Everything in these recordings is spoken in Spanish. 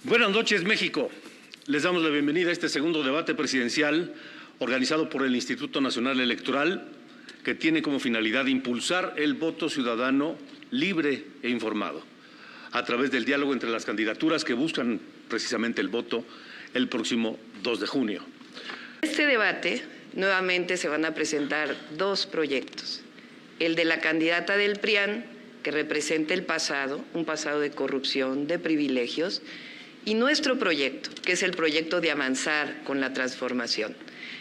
Buenas noches, México. Les damos la bienvenida a este segundo debate presidencial organizado por el Instituto Nacional Electoral, que tiene como finalidad impulsar el voto ciudadano libre e informado, a través del diálogo entre las candidaturas que buscan precisamente el voto el próximo 2 de junio. En este debate nuevamente se van a presentar dos proyectos. El de la candidata del PRIAN, que representa el pasado, un pasado de corrupción, de privilegios, y nuestro proyecto, que es el proyecto de avanzar con la transformación.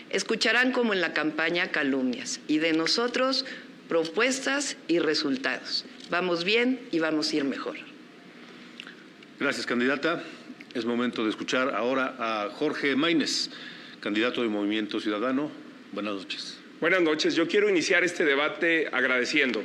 Escucharán como en la campaña calumnias y de nosotros propuestas y resultados. Vamos bien y vamos a ir mejor. Gracias, candidata. Es momento de escuchar ahora a Jorge Maínez, candidato de Movimiento Ciudadano. Buenas noches. Buenas noches. Yo quiero iniciar este debate agradeciendo,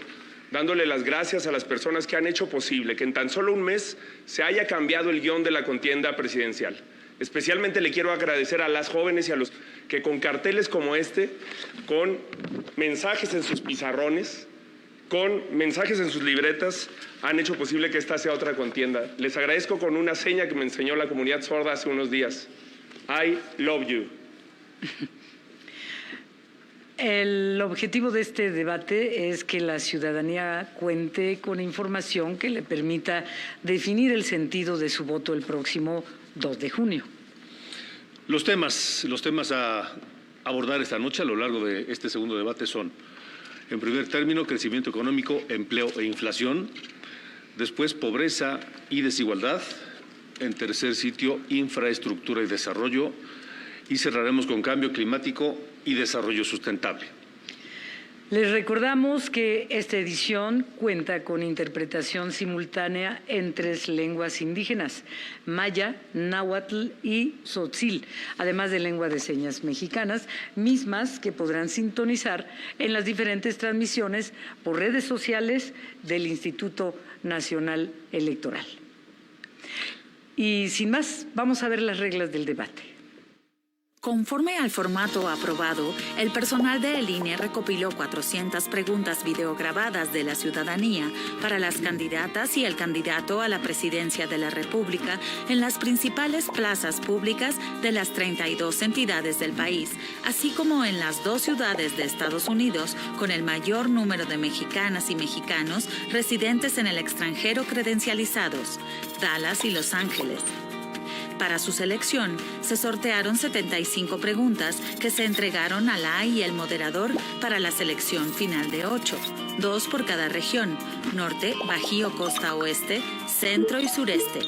dándole las gracias a las personas que han hecho posible que en tan solo un mes se haya cambiado el guión de la contienda presidencial. Especialmente le quiero agradecer a las jóvenes y a los que con carteles como este, con mensajes en sus pizarrones, con mensajes en sus libretas, han hecho posible que esta sea otra contienda. Les agradezco con una seña que me enseñó la comunidad sorda hace unos días. I love you. El objetivo de este debate es que la ciudadanía cuente con información que le permita definir el sentido de su voto el próximo 2 de junio. Los temas a abordar esta noche a lo largo de este segundo debate son, en primer término, crecimiento económico, empleo e inflación; después, pobreza y desigualdad; en tercer sitio, infraestructura y desarrollo; y cerraremos con cambio climático y desarrollo sustentable. Les recordamos que esta edición cuenta con interpretación simultánea en 3 lenguas indígenas: maya, náhuatl y tzotzil, además de lengua de señas mexicanas, mismas que podrán sintonizar en las diferentes transmisiones por redes sociales del Instituto Nacional Electoral. Y sin más, vamos a ver las reglas del debate. Conforme al formato aprobado, el personal de el INE recopiló 400 preguntas videograbadas de la ciudadanía para las candidatas y el candidato a la presidencia de la República en las principales plazas públicas de las 32 entidades del país, así como en las 2 ciudades de Estados Unidos con el mayor número de mexicanas y mexicanos residentes en el extranjero credencializados, Dallas y Los Ángeles. Para su selección, se sortearon 75 preguntas que se entregaron a la y el moderador para la selección final de 8, 2 por cada región: norte, bajío, costa oeste, centro y sureste.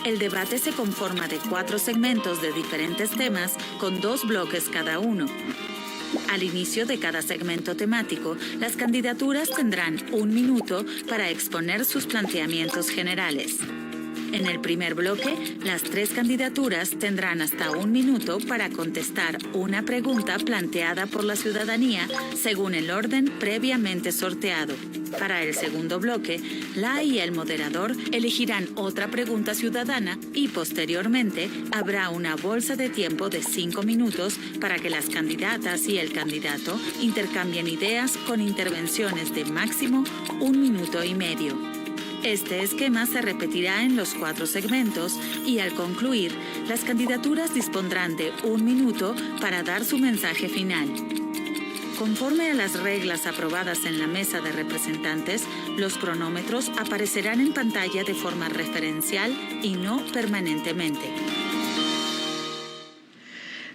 El debate se conforma de 4 segmentos de diferentes temas con 2 bloques cada uno. Al inicio de cada segmento temático, las candidaturas tendrán 1 minuto para exponer sus planteamientos generales. En el primer bloque, las 3 candidaturas tendrán hasta 1 minuto para contestar una pregunta planteada por la ciudadanía según el orden previamente sorteado. Para el segundo bloque, la y el moderador elegirán otra pregunta ciudadana y posteriormente habrá una bolsa de tiempo de 5 minutos para que las candidatas y el candidato intercambien ideas con intervenciones de máximo 1 minuto y medio. Este esquema se repetirá en los 4 segmentos y al concluir, las candidaturas dispondrán de 1 minuto para dar su mensaje final. Conforme a las reglas aprobadas en la mesa de representantes, los cronómetros aparecerán en pantalla de forma referencial y no permanentemente.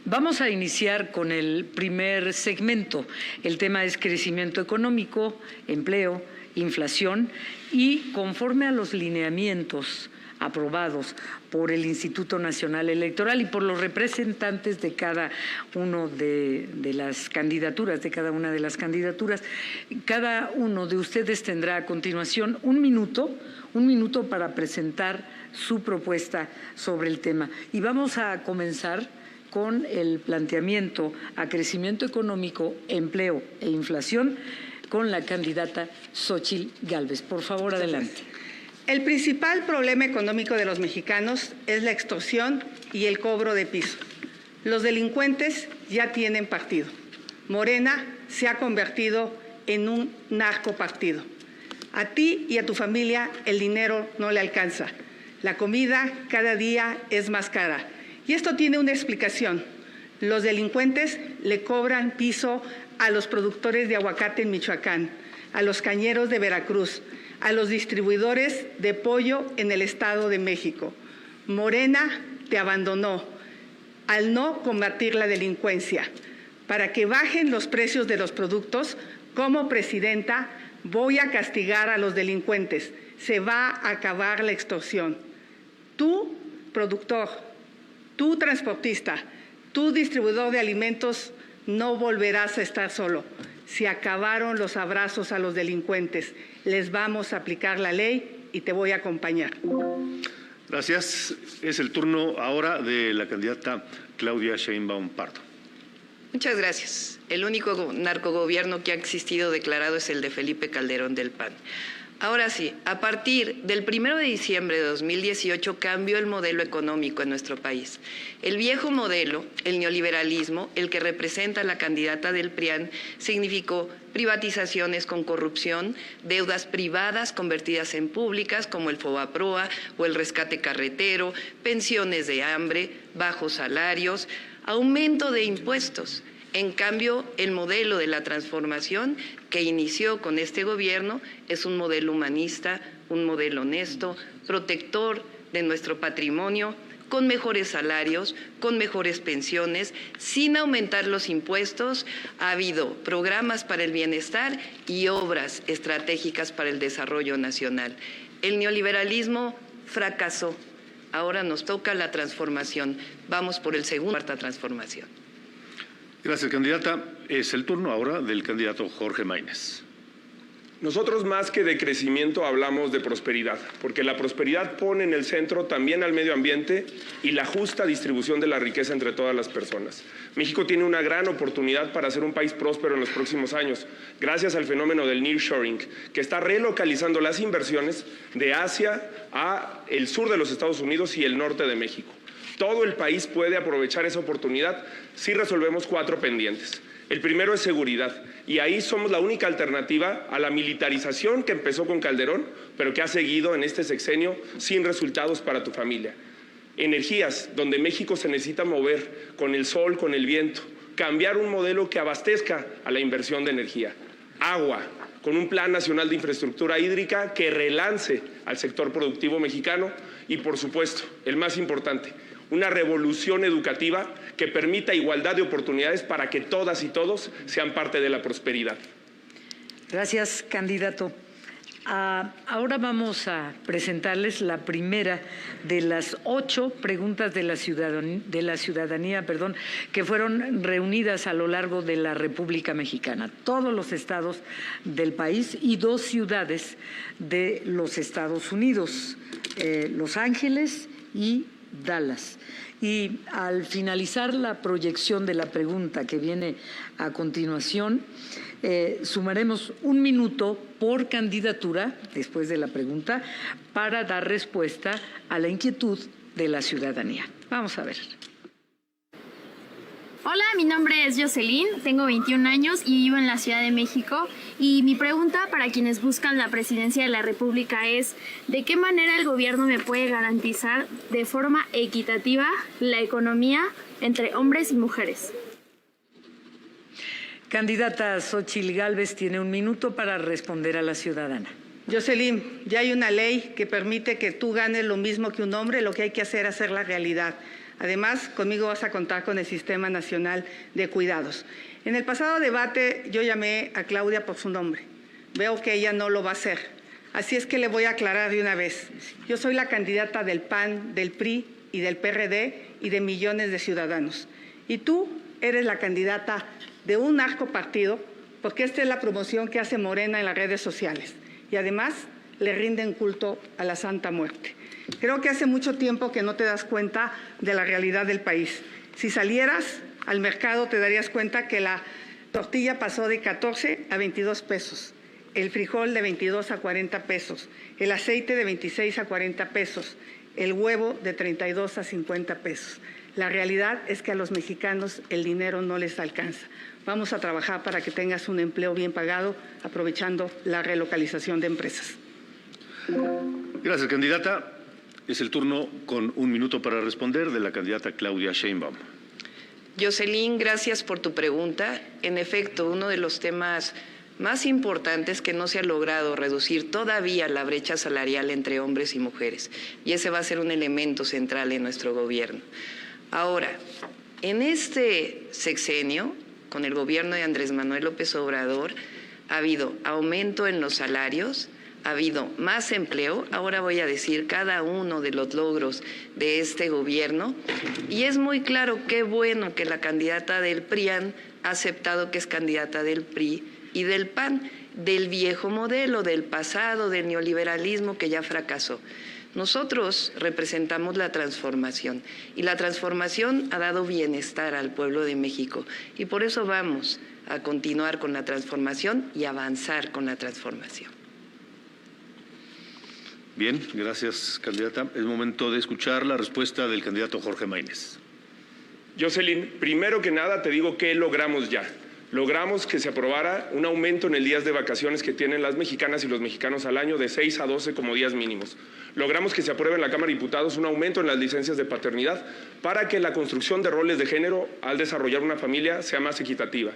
Vamos a iniciar con el primer segmento. El tema es crecimiento económico, empleo, inflación, y conforme a los lineamientos aprobados por el Instituto Nacional Electoral y por los representantes de cada una de las candidaturas, cada uno de ustedes tendrá a continuación 1 minuto para presentar su propuesta sobre el tema. Y vamos a comenzar con el planteamiento a crecimiento económico, empleo e inflación con la candidata Xóchitl Gálvez. Por favor, adelante. El principal problema económico de los mexicanos es la extorsión y el cobro de piso. Los delincuentes ya tienen partido. Morena se ha convertido en un narcopartido. A ti y a tu familia el dinero no le alcanza. La comida cada día es más cara. Y esto tiene una explicación. Los delincuentes le cobran piso a los productores de aguacate en Michoacán, a los cañeros de Veracruz, a los distribuidores de pollo en el Estado de México. Morena te abandonó al no combatir la delincuencia. Para que bajen los precios de los productos, como presidenta voy a castigar a los delincuentes. Se va a acabar la extorsión. Tú, productor, tú, transportista, tú, distribuidor de alimentos, no volverás a estar solo. Se acabaron los abrazos a los delincuentes. Les vamos a aplicar la ley y te voy a acompañar. Gracias. Es el turno ahora de la candidata Claudia Sheinbaum Pardo. Muchas gracias. El único narcogobierno que ha existido declarado es el de Felipe Calderón del PAN. Ahora sí, a partir del 1 de diciembre de 2018 cambió el modelo económico en nuestro país. El viejo modelo, el neoliberalismo, el que representa la candidata del PRIAN, significó privatizaciones con corrupción, deudas privadas convertidas en públicas como el FOBAPROA o el rescate carretero, pensiones de hambre, bajos salarios, aumento de impuestos. En cambio, el modelo de la transformación que inició con este gobierno es un modelo humanista, un modelo honesto, protector de nuestro patrimonio, con mejores salarios, con mejores pensiones, sin aumentar los impuestos. Ha habido programas para el bienestar y obras estratégicas para el desarrollo nacional. El neoliberalismo fracasó. Ahora nos toca la transformación. Vamos por el segundo, cuarta transformación. Gracias, candidata. Es el turno ahora del candidato Jorge Maínez. Nosotros más que de crecimiento hablamos de prosperidad, porque la prosperidad pone en el centro también al medio ambiente y la justa distribución de la riqueza entre todas las personas. México tiene una gran oportunidad para ser un país próspero en los próximos años, gracias al fenómeno del nearshoring, que está relocalizando las inversiones de Asia a el sur de los Estados Unidos y el norte de México. Todo el país puede aprovechar esa oportunidad si resolvemos 4 pendientes. El primero es seguridad, y ahí somos la única alternativa a la militarización que empezó con Calderón, pero que ha seguido en este sexenio sin resultados para tu familia. Energías, donde México se necesita mover con el sol, con el viento, cambiar un modelo que abastezca a la inversión de energía. Agua, con un Plan Nacional de Infraestructura Hídrica que relance al sector productivo mexicano y, por supuesto, el más importante, una revolución educativa que permita igualdad de oportunidades para que todas y todos sean parte de la prosperidad. Gracias, candidato. Ahora vamos a presentarles la primera de las 8 preguntas de la ciudadanía, que fueron reunidas a lo largo de la República Mexicana, todos los estados del país y 2 ciudades de los Estados Unidos, Los Ángeles y Dallas. Y al finalizar la proyección de la pregunta que viene a continuación, sumaremos 1 minuto por candidatura, después de la pregunta, para dar respuesta a la inquietud de la ciudadanía. Vamos a ver. Hola, mi nombre es Jocelyn, tengo 21 años y vivo en la Ciudad de México. Y mi pregunta para quienes buscan la presidencia de la República es: ¿de qué manera el gobierno me puede garantizar de forma equitativa la economía entre hombres y mujeres? Candidata Xóchitl Gálvez tiene 1 minuto para responder a la ciudadana. Jocelyn, ya hay una ley que permite que tú ganes lo mismo que un hombre. Lo que hay que hacer es hacerla realidad. Además, conmigo vas a contar con el Sistema Nacional de Cuidados. En el pasado debate yo llamé a Claudia por su nombre. Veo que ella no lo va a hacer. Así es que le voy a aclarar de una vez. Yo soy la candidata del PAN, del PRI y del PRD y de millones de ciudadanos. Y tú eres la candidata de un narcopartido, porque esta es la promoción que hace Morena en las redes sociales. Y además le rinden culto a la Santa Muerte. Creo que hace mucho tiempo que no te das cuenta de la realidad del país. Si salieras al mercado te darías cuenta que la tortilla pasó de 14 a 22 pesos, el frijol de 22 a 40 pesos, el aceite de 26 a 40 pesos, el huevo de 32 a 50 pesos. La realidad es que a los mexicanos el dinero no les alcanza. Vamos a trabajar para que tengas un empleo bien pagado, aprovechando la relocalización de empresas. Gracias, candidata. Es el turno con 1 minuto para responder de la candidata Claudia Sheinbaum. Jocelyn, gracias por tu pregunta. En efecto, uno de los temas más importantes que no se ha logrado reducir todavía la brecha salarial entre hombres y mujeres. Y ese va a ser un elemento central en nuestro gobierno. Ahora, en este sexenio, con el gobierno de Andrés Manuel López Obrador, ha habido aumento en los salarios, ha habido más empleo. Ahora voy a decir cada uno de los logros de este gobierno. Y es muy claro, qué bueno que la candidata del PRIAN ha aceptado que es candidata del PRI y del PAN, del viejo modelo, del pasado, del neoliberalismo que ya fracasó. Nosotros representamos la transformación y la transformación ha dado bienestar al pueblo de México y por eso vamos a continuar con la transformación y avanzar con la transformación. Bien, gracias, candidata. Es momento de escuchar la respuesta del candidato Jorge Maínez. Jocelyn, primero que nada te digo qué logramos ya. Logramos que se aprobara un aumento en el días de vacaciones que tienen las mexicanas y los mexicanos al año de 6 a 12 como días mínimos. Logramos que se apruebe en la Cámara de Diputados un aumento en las licencias de paternidad para que la construcción de roles de género al desarrollar una familia sea más equitativa.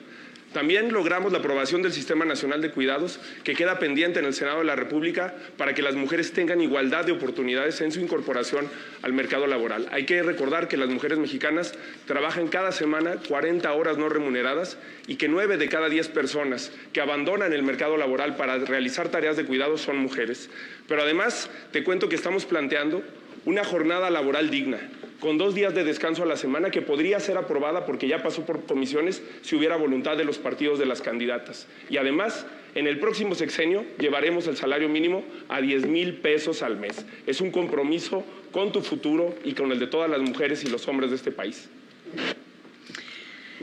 También logramos la aprobación del Sistema Nacional de Cuidados, que queda pendiente en el Senado de la República para que las mujeres tengan igualdad de oportunidades en su incorporación al mercado laboral. Hay que recordar que las mujeres mexicanas trabajan cada semana 40 horas no remuneradas y que 9 de cada 10 personas que abandonan el mercado laboral para realizar tareas de cuidado son mujeres. Pero además te cuento que estamos planteando una jornada laboral digna, con 2 días de descanso a la semana que podría ser aprobada porque ya pasó por comisiones si hubiera voluntad de los partidos de las candidatas. Y además, en el próximo sexenio llevaremos el salario mínimo a 10,000 pesos al mes. Es un compromiso con tu futuro y con el de todas las mujeres y los hombres de este país.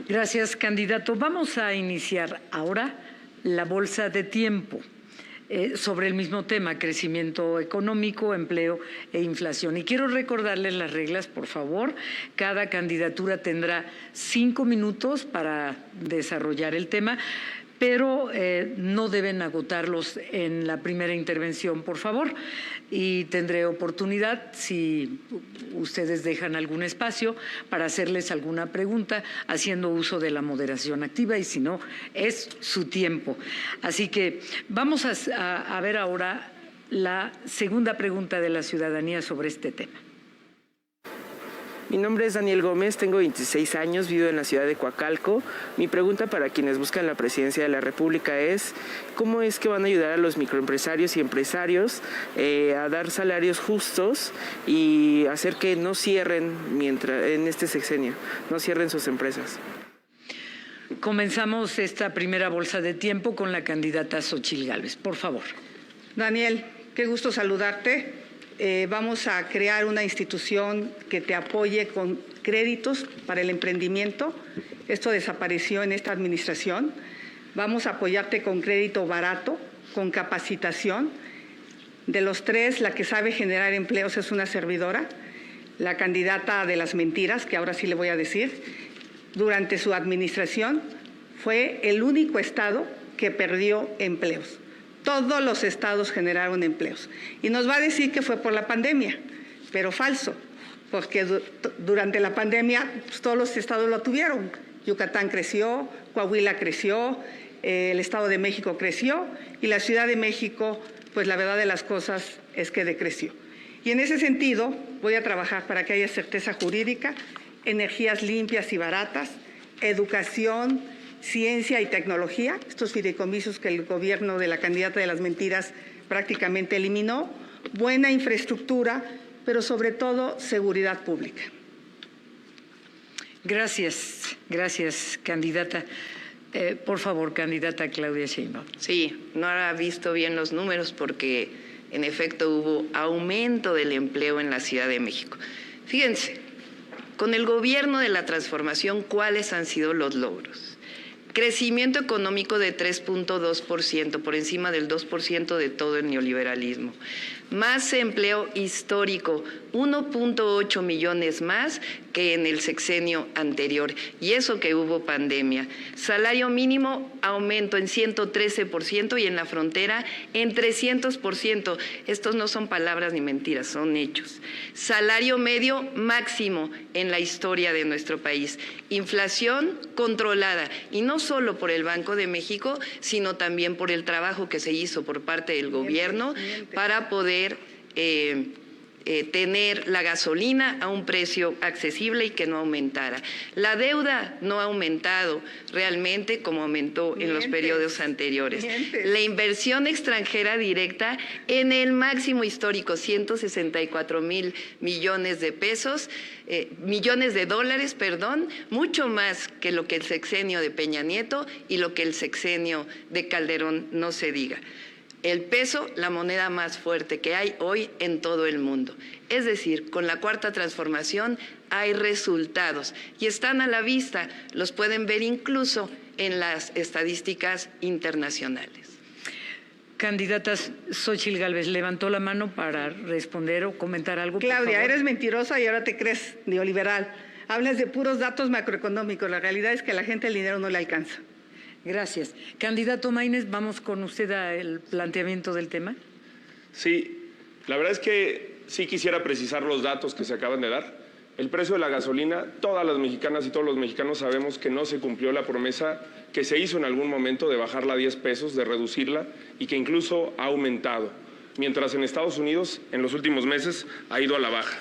Gracias, candidato. Vamos a iniciar ahora la bolsa de tiempo. Sobre el mismo tema, crecimiento económico, empleo e inflación. Y quiero recordarles las reglas, por favor. Cada candidatura tendrá 5 minutos para desarrollar el tema, pero no deben agotarlos en la primera intervención, por favor. Y tendré oportunidad, si ustedes dejan algún espacio, para hacerles alguna pregunta, haciendo uso de la moderación activa, y si no, es su tiempo. Así que vamos a ver ahora la segunda pregunta de la ciudadanía sobre este tema. Mi nombre es Daniel Gómez, tengo 26 años, vivo en la ciudad de Coacalco. Mi pregunta para quienes buscan la presidencia de la República es ¿cómo es que van a ayudar a los microempresarios y empresarios a dar salarios justos y hacer que no cierren en este sexenio, no cierren sus empresas? Comenzamos esta primera bolsa de tiempo con la candidata Xóchitl Gálvez. Por favor. Daniel, qué gusto saludarte. Vamos a crear una institución que te apoye con créditos para el emprendimiento. Esto desapareció en esta administración. Vamos a apoyarte con crédito barato, con capacitación. De los 3, la que sabe generar empleos es una servidora, la candidata de las mentiras, que ahora sí le voy a decir. Durante su administración fue el único estado que perdió empleos. Todos los estados generaron empleos. Y nos va a decir que fue por la pandemia, pero falso, porque durante la pandemia pues, todos los estados lo tuvieron. Yucatán creció, Coahuila creció, el Estado de México creció y la Ciudad de México, pues la verdad de las cosas es que decreció. Y en ese sentido voy a trabajar para que haya certeza jurídica, energías limpias y baratas, educación, ciencia y tecnología, estos fideicomisos que el gobierno de la candidata de las mentiras prácticamente eliminó, buena infraestructura, pero sobre todo seguridad pública. Gracias, candidata. Por favor, candidata Claudia Sheinbaum. Sí, no ha visto bien los números porque en efecto hubo aumento del empleo en la Ciudad de México. Fíjense, con el gobierno de la transformación, ¿cuáles han sido los logros? Crecimiento económico de 3.2%, por encima del 2% de todo el neoliberalismo. Más empleo histórico, 1.8 millones más que en el sexenio anterior, y eso que hubo pandemia. Salario mínimo aumento en 113% y en la frontera en 300%. Estos no son palabras ni mentiras, son hechos. Salario medio máximo en la historia de nuestro país. Inflación controlada, y no solo por el Banco de México, sino también por el trabajo que se hizo por parte del gobierno para poder tener la gasolina a un precio accesible y que no aumentara. La deuda no ha aumentado realmente como aumentó en los periodos anteriores. La inversión extranjera directa en el máximo histórico, 164,000 millones de pesos, millones de dólares, perdón, mucho más que lo que el sexenio de Peña Nieto y lo que el sexenio de Calderón, no se diga. El peso, la moneda más fuerte que hay hoy en todo el mundo. Es decir, con la Cuarta Transformación hay resultados y están a la vista, los pueden ver incluso en las estadísticas internacionales. Candidatas, Xóchitl Gálvez levantó la mano para responder o comentar algo. Claudia, eres mentirosa y ahora te crees neoliberal. Hablas de puros datos macroeconómicos. La realidad es que a la gente el dinero no le alcanza. Gracias. Candidato Maínez, vamos con usted al planteamiento del tema. Sí, la verdad es que sí quisiera precisar los datos que se acaban de dar. El precio de la gasolina, todas las mexicanas y todos los mexicanos sabemos que no se cumplió la promesa que se hizo en algún momento de bajarla a 10 pesos, de reducirla y que incluso ha aumentado, mientras en Estados Unidos en los últimos meses ha ido a la baja.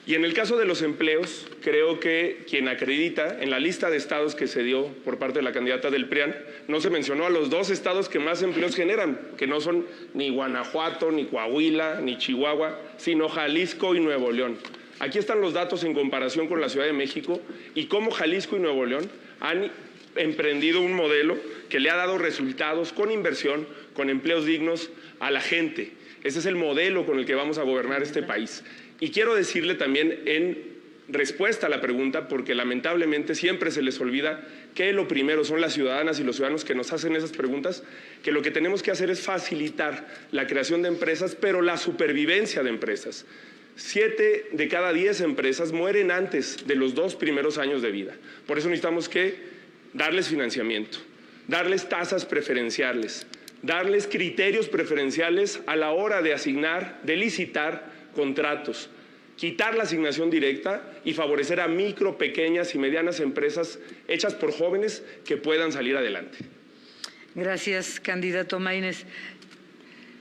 Y en el caso de los empleos, creo que quien acredita en la lista de estados que se dio por parte de la candidata del PRIAN, no se mencionó a los 2 estados que más empleos generan, que no son ni Guanajuato, ni Coahuila, ni Chihuahua, sino Jalisco y Nuevo León. Aquí están los datos en comparación con la Ciudad de México y cómo Jalisco y Nuevo León han emprendido un modelo que le ha dado resultados con inversión, con empleos dignos a la gente. Ese es el modelo con el que vamos a gobernar este país. Y quiero decirle también en respuesta a la pregunta, porque lamentablemente siempre se les olvida que lo primero son las ciudadanas y los ciudadanos que nos hacen esas preguntas, que lo que tenemos que hacer es facilitar la creación de empresas, pero la supervivencia de empresas. 7 de cada 10 empresas mueren antes de los 2 primeros años de vida. Por eso necesitamos que darles financiamiento, darles tasas preferenciales, darles criterios preferenciales a la hora de asignar, de licitar contratos, quitar la asignación directa y favorecer a micro, pequeñas y medianas empresas hechas por jóvenes que puedan salir adelante. Gracias, candidato Maínez.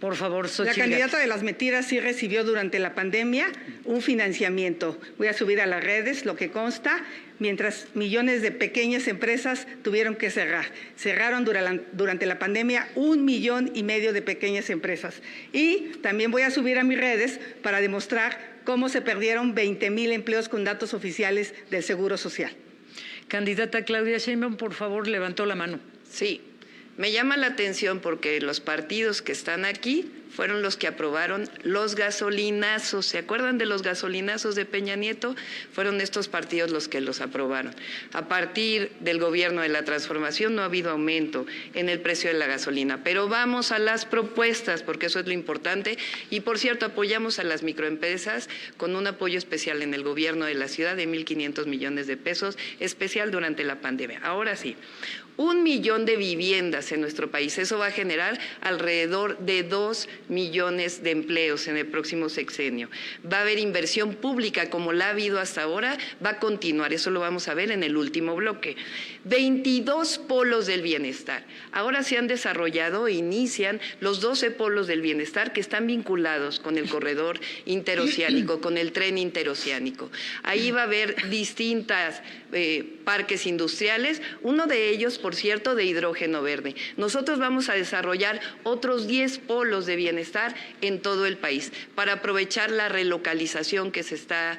Por favor, Xóchitl. La candidata de las mentiras sí recibió durante la pandemia un financiamiento. Voy a subir a las redes lo que consta, mientras millones de pequeñas empresas tuvieron que cerrar. Cerraron durante la pandemia 1,5 millones de pequeñas empresas. Y también voy a subir a mis redes para demostrar cómo se perdieron 20,000 empleos con datos oficiales del Seguro Social. Candidata Claudia Sheinbaum, por favor, levantó la mano. Sí. Me llama la atención porque los partidos que están aquí fueron los que aprobaron los gasolinazos. ¿Se acuerdan de los gasolinazos de Peña Nieto? Fueron estos partidos los que los aprobaron. A partir del gobierno de la transformación no ha habido aumento en el precio de la gasolina. Pero vamos a las propuestas, porque eso es lo importante. Y, por cierto, apoyamos a las microempresas con un apoyo especial en el gobierno de la ciudad de 1,500 millones de pesos, especial durante la pandemia. Ahora sí. 1 millón de viviendas en nuestro país. Eso va a generar alrededor de 2 millones de empleos en el próximo sexenio. Va a haber inversión pública como la ha habido hasta ahora, va a continuar. Eso lo vamos a ver en el último bloque. 22 polos del bienestar. Ahora se han desarrollado e inician los 12 polos del bienestar que están vinculados con el corredor interoceánico, con el tren interoceánico. Ahí va a haber distintas parques industriales, uno de ellos, por cierto, de hidrógeno verde. Nosotros vamos a desarrollar otros 10 polos de bienestar en todo el país para aprovechar la relocalización que se está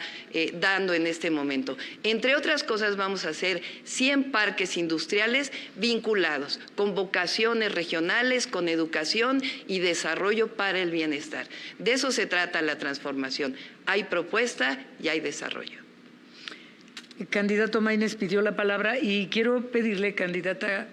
dando en este momento. Entre otras cosas, vamos a hacer 100 parques industriales vinculados con vocaciones regionales, con educación y desarrollo para el bienestar. De eso se trata la transformación. Hay propuesta y hay desarrollo. El candidato Maínez pidió la palabra y quiero pedirle, candidata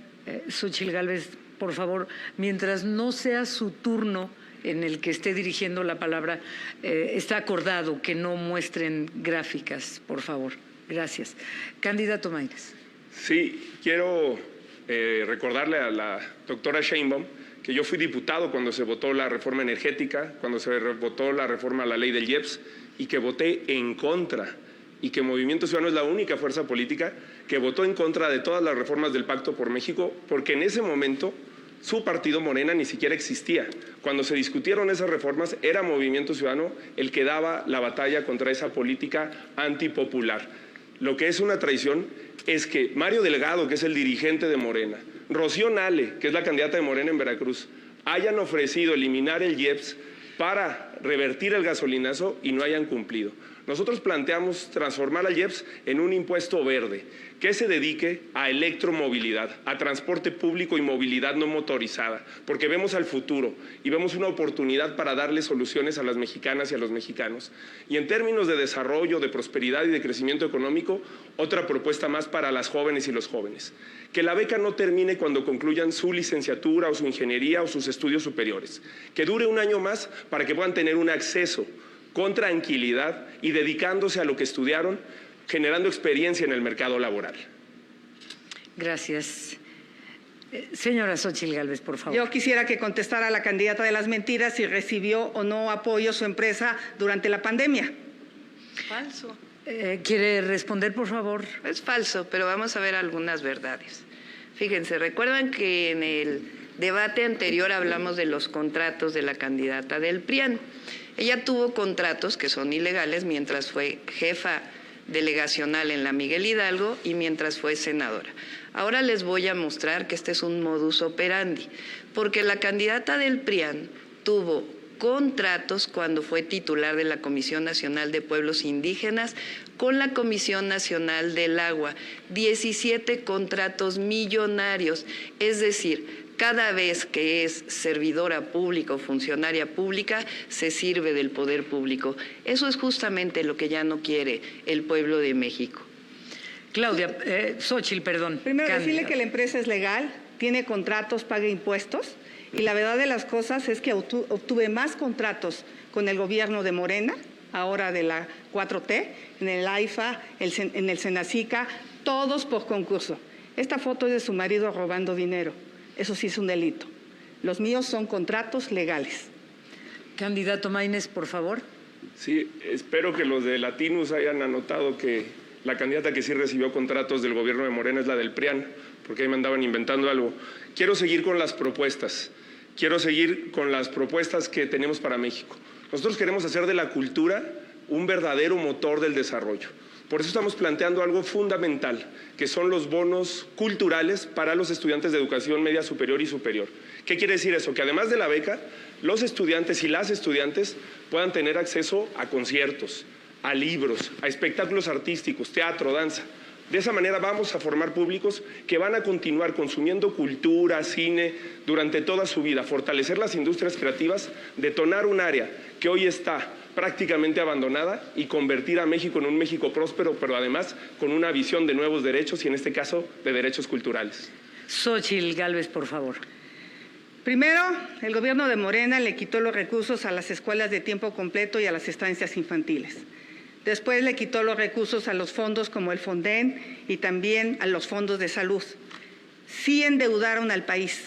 Xóchitl Gálvez, por favor, mientras no sea su turno en el que esté dirigiendo la palabra, está acordado que no muestren gráficas, por favor. Gracias. Candidato Maínez. Sí, quiero recordarle a la doctora Sheinbaum que yo fui diputado cuando se votó la reforma energética, cuando se votó la reforma a la ley del IEPS, y que voté en contra, y que Movimiento Ciudadano es la única fuerza política que votó en contra de todas las reformas del Pacto por México, porque en ese momento su partido Morena ni siquiera existía. Cuando se discutieron esas reformas, era Movimiento Ciudadano el que daba la batalla contra esa política antipopular. Lo que es una traición es que Mario Delgado, que es el dirigente de Morena, Rocío Nale, que es la candidata de Morena en Veracruz, hayan ofrecido eliminar el IEPS para revertir el gasolinazo y no hayan cumplido. Nosotros planteamos transformar al IEPS en un impuesto verde que se dedique a electromovilidad, a transporte público y movilidad no motorizada, porque vemos al futuro y vemos una oportunidad para darle soluciones a las mexicanas y a los mexicanos. Y en términos de desarrollo, de prosperidad y de crecimiento económico, otra propuesta más para las jóvenes y los jóvenes. Que la beca no termine cuando concluyan su licenciatura o su ingeniería o sus estudios superiores. Que dure un año más para que puedan tener un acceso con tranquilidad y dedicándose a lo que estudiaron, generando experiencia en el mercado laboral. Gracias. Señora Xóchitl Gálvez, por favor. Yo quisiera que contestara a la candidata de las mentiras si recibió o no apoyo su empresa durante la pandemia. Falso. ¿Quiere responder, por favor? Es falso, pero vamos a ver algunas verdades. Fíjense, recuerdan que en el debate anterior hablamos de los contratos de la candidata del PRIAN. Ella tuvo contratos que son ilegales mientras fue jefa delegacional en la Miguel Hidalgo y mientras fue senadora. Ahora les voy a mostrar que este es un modus operandi, porque la candidata del PRIAN tuvo contratos cuando fue titular de la Comisión Nacional de Pueblos Indígenas con la Comisión Nacional del Agua, 17 contratos millonarios, es decir, cada vez que es servidora pública o funcionaria pública, se sirve del poder público. Eso es justamente lo que ya no quiere el pueblo de México. Claudia, Xóchitl, perdón. Primero, Cándida. decirle que la empresa es legal, tiene contratos, paga impuestos, y la verdad de las cosas es que obtuve más contratos con el gobierno de Morena, ahora de la 4T, en el AIFA, en el Senacica, todos por concurso. Esta foto es de su marido robando dinero. Eso sí es un delito. Los míos son contratos legales. Candidato Maínez, por favor. Sí, espero que los de Latinus hayan anotado que la candidata que sí recibió contratos del gobierno de Morena es la del PRIAN, porque ahí me andaban inventando algo. Quiero seguir con las propuestas. Quiero seguir con las propuestas que tenemos para México. Nosotros queremos hacer de la cultura un verdadero motor del desarrollo. Por eso estamos planteando algo fundamental, que son los bonos culturales para los estudiantes de educación media superior y superior. ¿Qué quiere decir eso? Que además de la beca, los estudiantes y las estudiantes puedan tener acceso a conciertos, a libros, a espectáculos artísticos, teatro, danza. De esa manera vamos a formar públicos que van a continuar consumiendo cultura, cine, durante toda su vida, fortalecer las industrias creativas, detonar un área que hoy está prácticamente abandonada y convertir a México en un México próspero, pero además con una visión de nuevos derechos y en este caso de derechos culturales. Xóchitl Gálvez, por favor. Primero, el gobierno de Morena le quitó los recursos a las escuelas de tiempo completo y a las estancias infantiles. Después le quitó los recursos a los fondos como el Fonden y también a los fondos de salud. Sí endeudaron al país.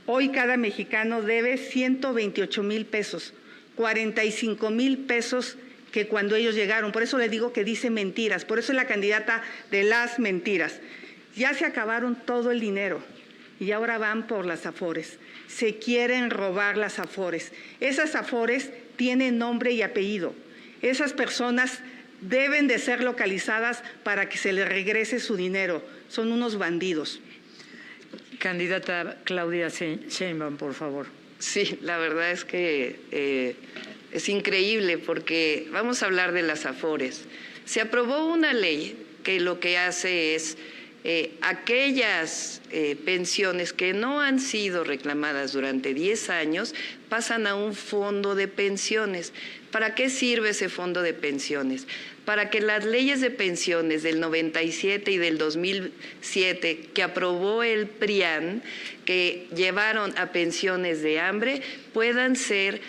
Hoy cada mexicano debe 128,000 pesos, 45,000 pesos que cuando ellos llegaron. Por eso le digo que dice mentiras, por eso es la candidata de las mentiras. Ya se acabaron todo el dinero y ahora van por las Afores. Se quieren robar las Afores. Esas Afores tienen nombre y apellido. Esas personas deben de ser localizadas para que se les regrese su dinero. Son unos bandidos. Candidata Claudia Sheinbaum, por favor. Sí, la verdad es que es increíble porque vamos a hablar de las Afores. Se aprobó una ley que lo que hace es aquellas pensiones que no han sido reclamadas durante 10 años pasan a un fondo de pensiones. ¿Para qué sirve ese fondo de pensiones? Para que las leyes de pensiones del 97 y del 2007 que aprobó el PRIAN, que llevaron a pensiones de hambre, puedan ser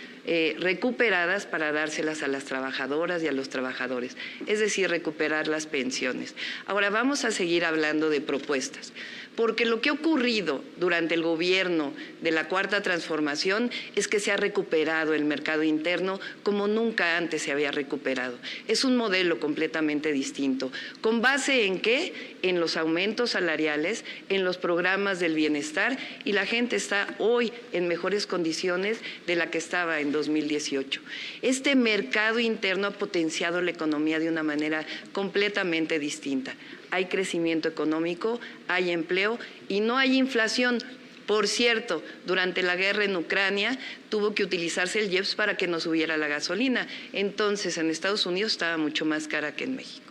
recuperadas para dárselas a las trabajadoras y a los trabajadores, es decir, recuperar las pensiones. Ahora vamos a seguir hablando de propuestas, porque lo que ha ocurrido durante el gobierno de la Cuarta Transformación es que se ha recuperado el mercado interno como nunca antes se había recuperado. Es un modelo completamente distinto. ¿Con base en qué? En los aumentos salariales, en los programas del bienestar, y la gente está hoy en mejores condiciones de la que estaba en 2018. Este mercado interno ha potenciado la economía de una manera completamente distinta. Hay crecimiento económico, hay empleo y no hay inflación. Por cierto, durante la guerra en Ucrania tuvo que utilizarse el IEPS para que no subiera la gasolina. Entonces, en Estados Unidos estaba mucho más cara que en México.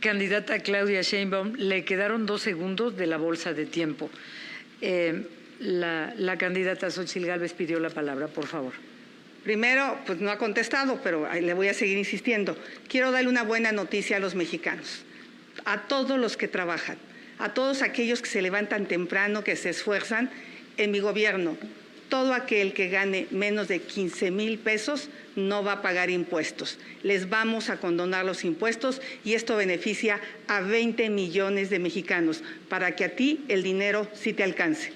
Candidata Claudia Sheinbaum, le quedaron 2 segundos de la bolsa de tiempo. La candidata Xóchitl Gálvez pidió la palabra, por favor. Primero, pues no ha contestado, pero le voy a seguir insistiendo. Quiero darle una buena noticia a los mexicanos, a todos los que trabajan, a todos aquellos que se levantan temprano, que se esfuerzan. En mi gobierno, todo aquel que gane menos de 15,000 pesos no va a pagar impuestos. Les vamos a condonar los impuestos y esto beneficia a 20 millones de mexicanos para que a ti el dinero sí te alcance.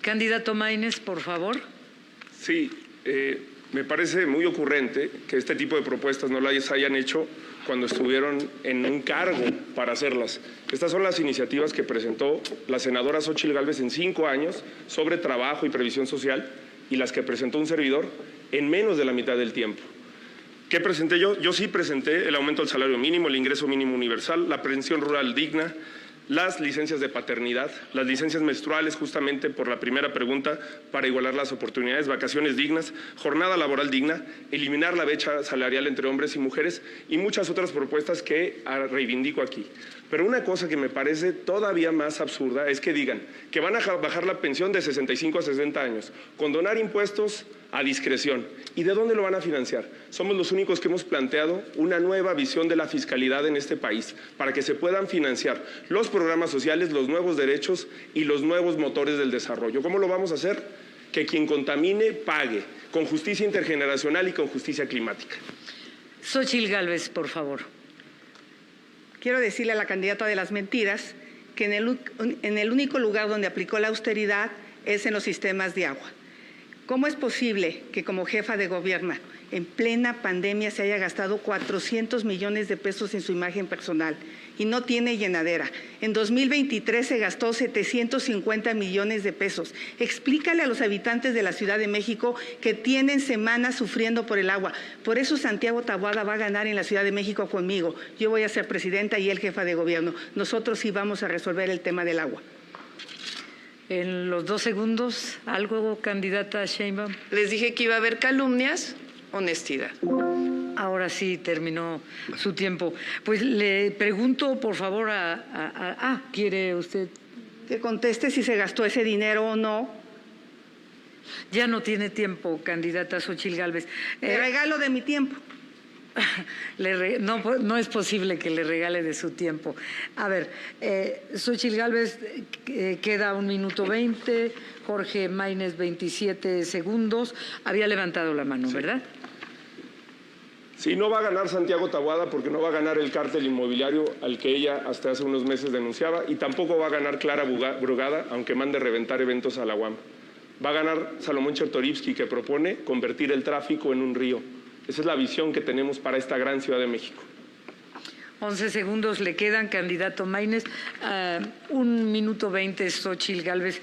Candidato Maínez, por favor. Sí, me parece muy ocurrente que este tipo de propuestas no las hayan hecho cuando estuvieron en un cargo para hacerlas. Estas son las iniciativas que presentó la senadora Xóchitl Gálvez en 5 años sobre trabajo y previsión social y las que presentó un servidor en menos de la mitad del tiempo. ¿Qué presenté yo? Yo sí presenté el aumento del salario mínimo, el ingreso mínimo universal, la pensión rural digna, las licencias de paternidad, las licencias menstruales, justamente por la primera pregunta, para igualar las oportunidades, vacaciones dignas, jornada laboral digna, eliminar la brecha salarial entre hombres y mujeres y muchas otras propuestas que reivindico aquí. Pero una cosa que me parece todavía más absurda es que digan que van a bajar la pensión de 65 a 60 años, condonar impuestos a discreción. ¿Y de dónde lo van a financiar? Somos los únicos que hemos planteado una nueva visión de la fiscalidad en este país para que se puedan financiar los programas sociales, los nuevos derechos y los nuevos motores del desarrollo. ¿Cómo lo vamos a hacer? Que quien contamine pague, con justicia intergeneracional y con justicia climática. Xóchitl Gálvez, por favor. Quiero decirle a la candidata de las mentiras que en el único lugar donde aplicó la austeridad es en los sistemas de agua. ¿Cómo es posible que como jefa de gobierno en plena pandemia se haya gastado 400 millones de pesos en su imagen personal y no tiene llenadera? En 2023 se gastó 750 millones de pesos. Explícale a los habitantes de la Ciudad de México que tienen semanas sufriendo por el agua. Por eso Santiago Taboada va a ganar en la Ciudad de México conmigo. Yo voy a ser presidenta y él jefa de gobierno. Nosotros sí vamos a resolver el tema del agua. En los 2 segundos, ¿algo, candidata Sheinbaum? Les dije que iba a haber calumnias, honestidad. Ahora sí terminó su tiempo. Pues le pregunto, por favor, ¿quiere usted? Que conteste si se gastó ese dinero o no. Ya no tiene tiempo, candidata Xóchitl Gálvez. Me regalo de mi tiempo. No es posible que le regale de su tiempo. A ver, Xóchitl Gálvez queda 1 minuto 20, Jorge Maínez 27 segundos. Había levantado la mano, ¿verdad? Sí, no va a ganar Santiago Taboada porque no va a ganar el cártel inmobiliario al que ella hasta hace unos meses denunciaba y tampoco va a ganar Clara Brugada, aunque mande reventar eventos a la UAM. Va a ganar Salomón Chertorivsky, que propone convertir el tráfico en un río. Esa es la visión que tenemos para esta gran Ciudad de México. 11 segundos le quedan, candidato Maínez. 1 minuto 20, Xóchitl Gálvez.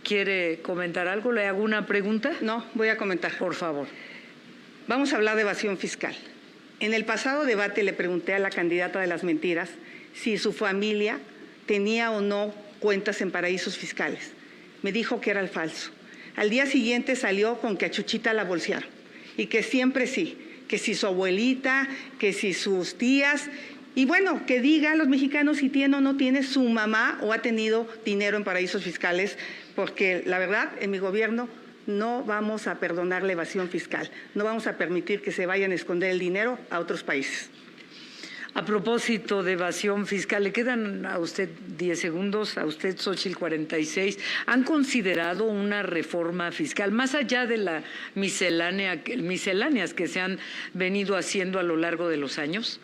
¿Quiere comentar algo? ¿Le hago una pregunta? No, voy a comentar. Por favor. Vamos a hablar de evasión fiscal. En el pasado debate le pregunté a la candidata de las mentiras si su familia tenía o no cuentas en paraísos fiscales. Me dijo que era el falso. Al día siguiente salió con que a Chuchita la bolsearon. Y que siempre sí, que si su abuelita, que si sus tías, y bueno, que diga a los mexicanos si tiene o no tiene su mamá o ha tenido dinero en paraísos fiscales, porque la verdad, en mi gobierno no vamos a perdonar la evasión fiscal, no vamos a permitir que se vayan a esconder el dinero a otros países. A propósito de evasión fiscal, le quedan a usted 10 segundos, a usted, Xóchitl, 46. ¿Han considerado una reforma fiscal, más allá de las misceláneas que se han venido haciendo a lo largo de los años?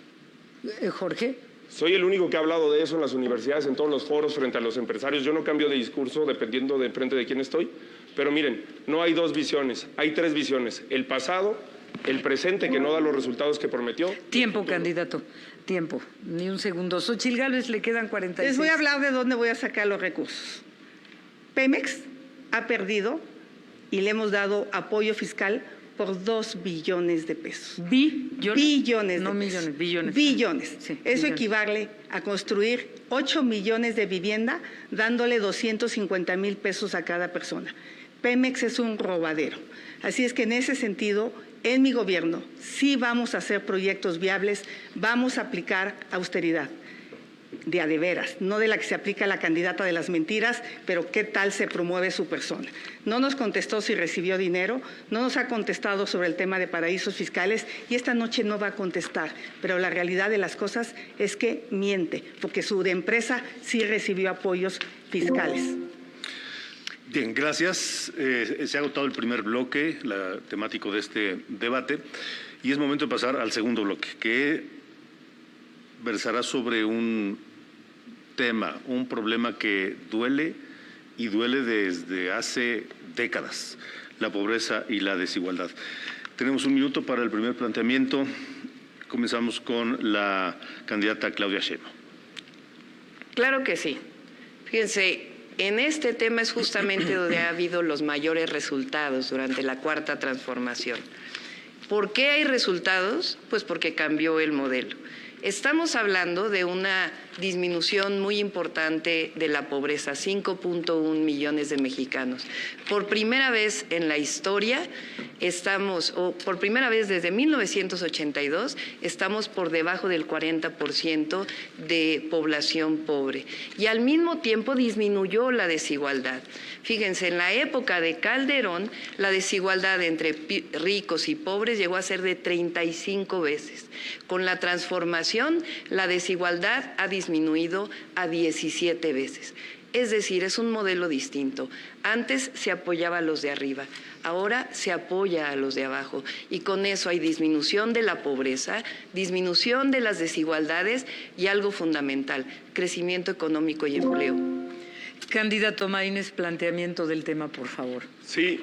Jorge. Soy el único que ha hablado de eso en las universidades, en todos los foros, frente a los empresarios. Yo no cambio de discurso dependiendo de frente de quién estoy. Pero miren, no hay dos visiones, hay tres visiones. El pasado, el presente que no da los resultados que prometió. Tiempo, candidato. Tiempo. Ni un segundo. Xóchitl Gálvez, le quedan 46. Les voy a hablar de dónde voy a sacar los recursos. Pemex ha perdido y le hemos dado apoyo fiscal por 2 billones de pesos. ¿Billones? No de millones, pesos. billones. Billones. Sí, Eso billones. equivale a construir 8 millones de vivienda, dándole 250,000 pesos a cada persona. Pemex es un robadero. Así es que en ese sentido, en mi gobierno, sí vamos a hacer proyectos viables, vamos a aplicar austeridad. De a de veras, no de la que se aplica a la candidata de las mentiras, pero qué tal se promueve su persona. No nos contestó si recibió dinero, no nos ha contestado sobre el tema de paraísos fiscales y esta noche no va a contestar, pero la realidad de las cosas es que miente, porque su empresa sí recibió apoyos fiscales. Bien, gracias. Se ha agotado el primer bloque temático de este debate y es momento de pasar al segundo bloque, que versará sobre un tema, un problema que duele y duele desde hace décadas, la pobreza y la desigualdad. Tenemos un minuto para el primer planteamiento. Comenzamos con la candidata Claudia Sheinbaum. Claro que sí. Fíjense, en este tema es justamente donde ha habido los mayores resultados durante la Cuarta Transformación. ¿Por qué hay resultados? Pues porque cambió el modelo. Estamos hablando de una disminución muy importante de la pobreza, 5.1 millones de mexicanos. Por primera vez en la historia por primera vez desde 1982, estamos por debajo del 40% de población pobre. Y al mismo tiempo disminuyó la desigualdad. Fíjense, en la época de Calderón, la desigualdad entre ricos y pobres llegó a ser de 35 veces. Con la transformación, la desigualdad ha disminuido a 17 veces. Es decir, es un modelo distinto. Antes se apoyaba a los de arriba, ahora se apoya a los de abajo. Y con eso hay disminución de la pobreza, disminución de las desigualdades y algo fundamental, crecimiento económico y empleo. Candidato Maínez, planteamiento del tema, por favor. Sí,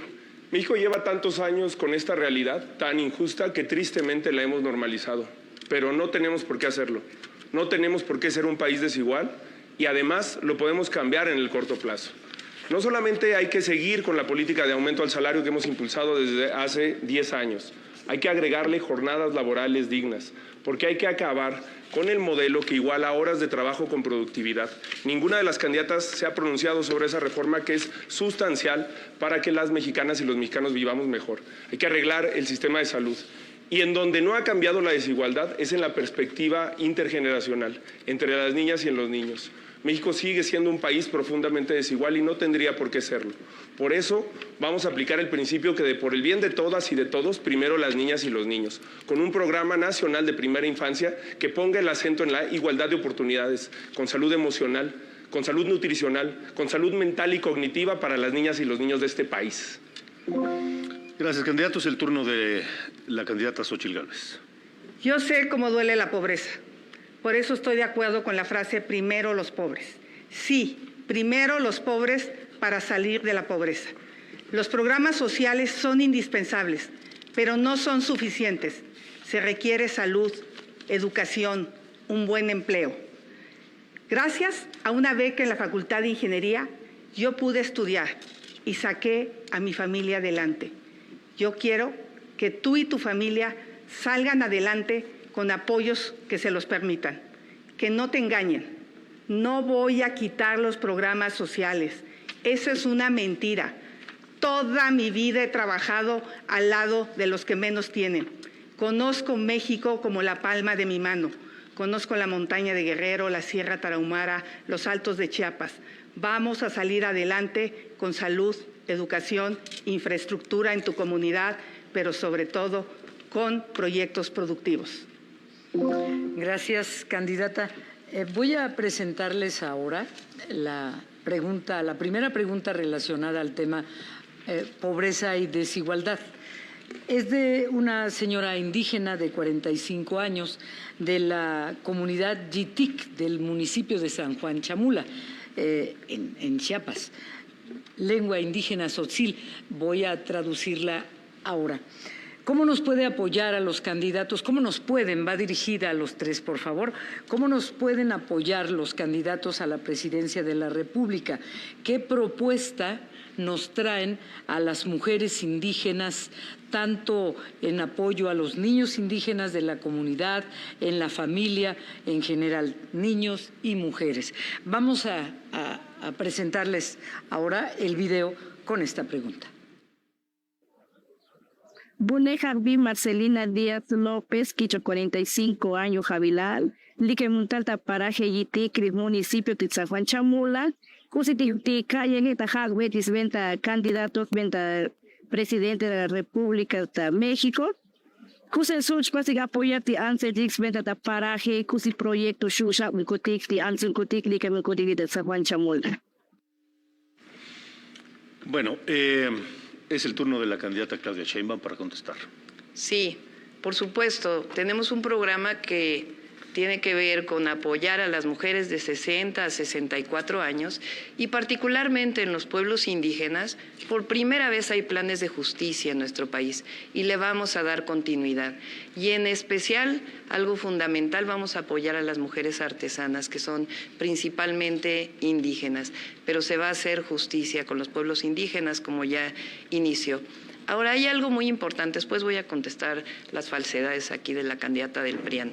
México lleva tantos años con esta realidad tan injusta que tristemente la hemos normalizado, pero no tenemos por qué hacerlo. No tenemos por qué ser un país desigual y además lo podemos cambiar en el corto plazo. No solamente hay que seguir con la política de aumento al salario que hemos impulsado desde hace 10 años, hay que agregarle jornadas laborales dignas, porque hay que acabar con el modelo que iguala horas de trabajo con productividad. Ninguna de las candidatas se ha pronunciado sobre esa reforma que es sustancial para que las mexicanas y los mexicanos vivamos mejor. Hay que arreglar el sistema de salud. Y en donde no ha cambiado la desigualdad es en la perspectiva intergeneracional, entre las niñas y en los niños. México sigue siendo un país profundamente desigual y no tendría por qué serlo. Por eso vamos a aplicar el principio que por el bien de todas y de todos, primero las niñas y los niños, con un programa nacional de primera infancia que ponga el acento en la igualdad de oportunidades, con salud emocional, con salud nutricional, con salud mental y cognitiva para las niñas y los niños de este país. Gracias, candidato. Es el turno de la candidata Xóchitl Gálvez. Yo sé cómo duele la pobreza. Por eso estoy de acuerdo con la frase primero los pobres. Sí, primero los pobres para salir de la pobreza. Los programas sociales son indispensables, pero no son suficientes. Se requiere salud, educación, un buen empleo. Gracias a una beca en la Facultad de Ingeniería, yo pude estudiar y saqué a mi familia adelante. Yo quiero que tú y tu familia salgan adelante con apoyos que se los permitan. Que no te engañen. No voy a quitar los programas sociales. Eso es una mentira. Toda mi vida he trabajado al lado de los que menos tienen. Conozco México como la palma de mi mano. Conozco la montaña de Guerrero, la Sierra Tarahumara, los Altos de Chiapas. Vamos a salir adelante con salud, educación, infraestructura en tu comunidad, pero sobre todo con proyectos productivos. Gracias, candidata. Voy a presentarles ahora la primera pregunta relacionada al tema pobreza y desigualdad. Es de una señora indígena de 45 años de la comunidad Yitic del municipio de San Juan Chamula, en Chiapas. Lengua indígena tzotzil. Voy a traducirla ahora. ¿Cómo nos puede apoyar a los candidatos? ¿Cómo nos pueden? Va dirigida a los tres, por favor. ¿Cómo nos pueden apoyar los candidatos a la presidencia de la República? ¿Qué propuesta nos traen a las mujeres indígenas, tanto en apoyo a los niños indígenas de la comunidad, en la familia en general, niños y mujeres? Vamos a presentarles ahora el video con esta pregunta. Bune Jarbi Marcelina Díaz López, Quicho 45 años, Javilal, Lique Muntalta Paraje Yitic, municipio de San Juan Chamula, Cusiti Calle Hagbetis, venta candidatos, venta presidente de la República de México. Cusen Such Pasig apoyati Anselix, venta de Paraje, Cusi Proyecto Shusha, Micotic, de Ansel Cotic, Lique Micotic de San Juan Chamula. Bueno, es el turno de la candidata Claudia Sheinbaum para contestar. Sí, por supuesto. Tenemos un programa que tiene que ver con apoyar a las mujeres de 60 a 64 años y particularmente en los pueblos indígenas. Por primera vez hay planes de justicia en nuestro país y le vamos a dar continuidad. Y en especial, algo fundamental, vamos a apoyar a las mujeres artesanas que son principalmente indígenas, pero se va a hacer justicia con los pueblos indígenas como ya inició. Ahora, hay algo muy importante, después voy a contestar las falsedades aquí de la candidata del PRIAN.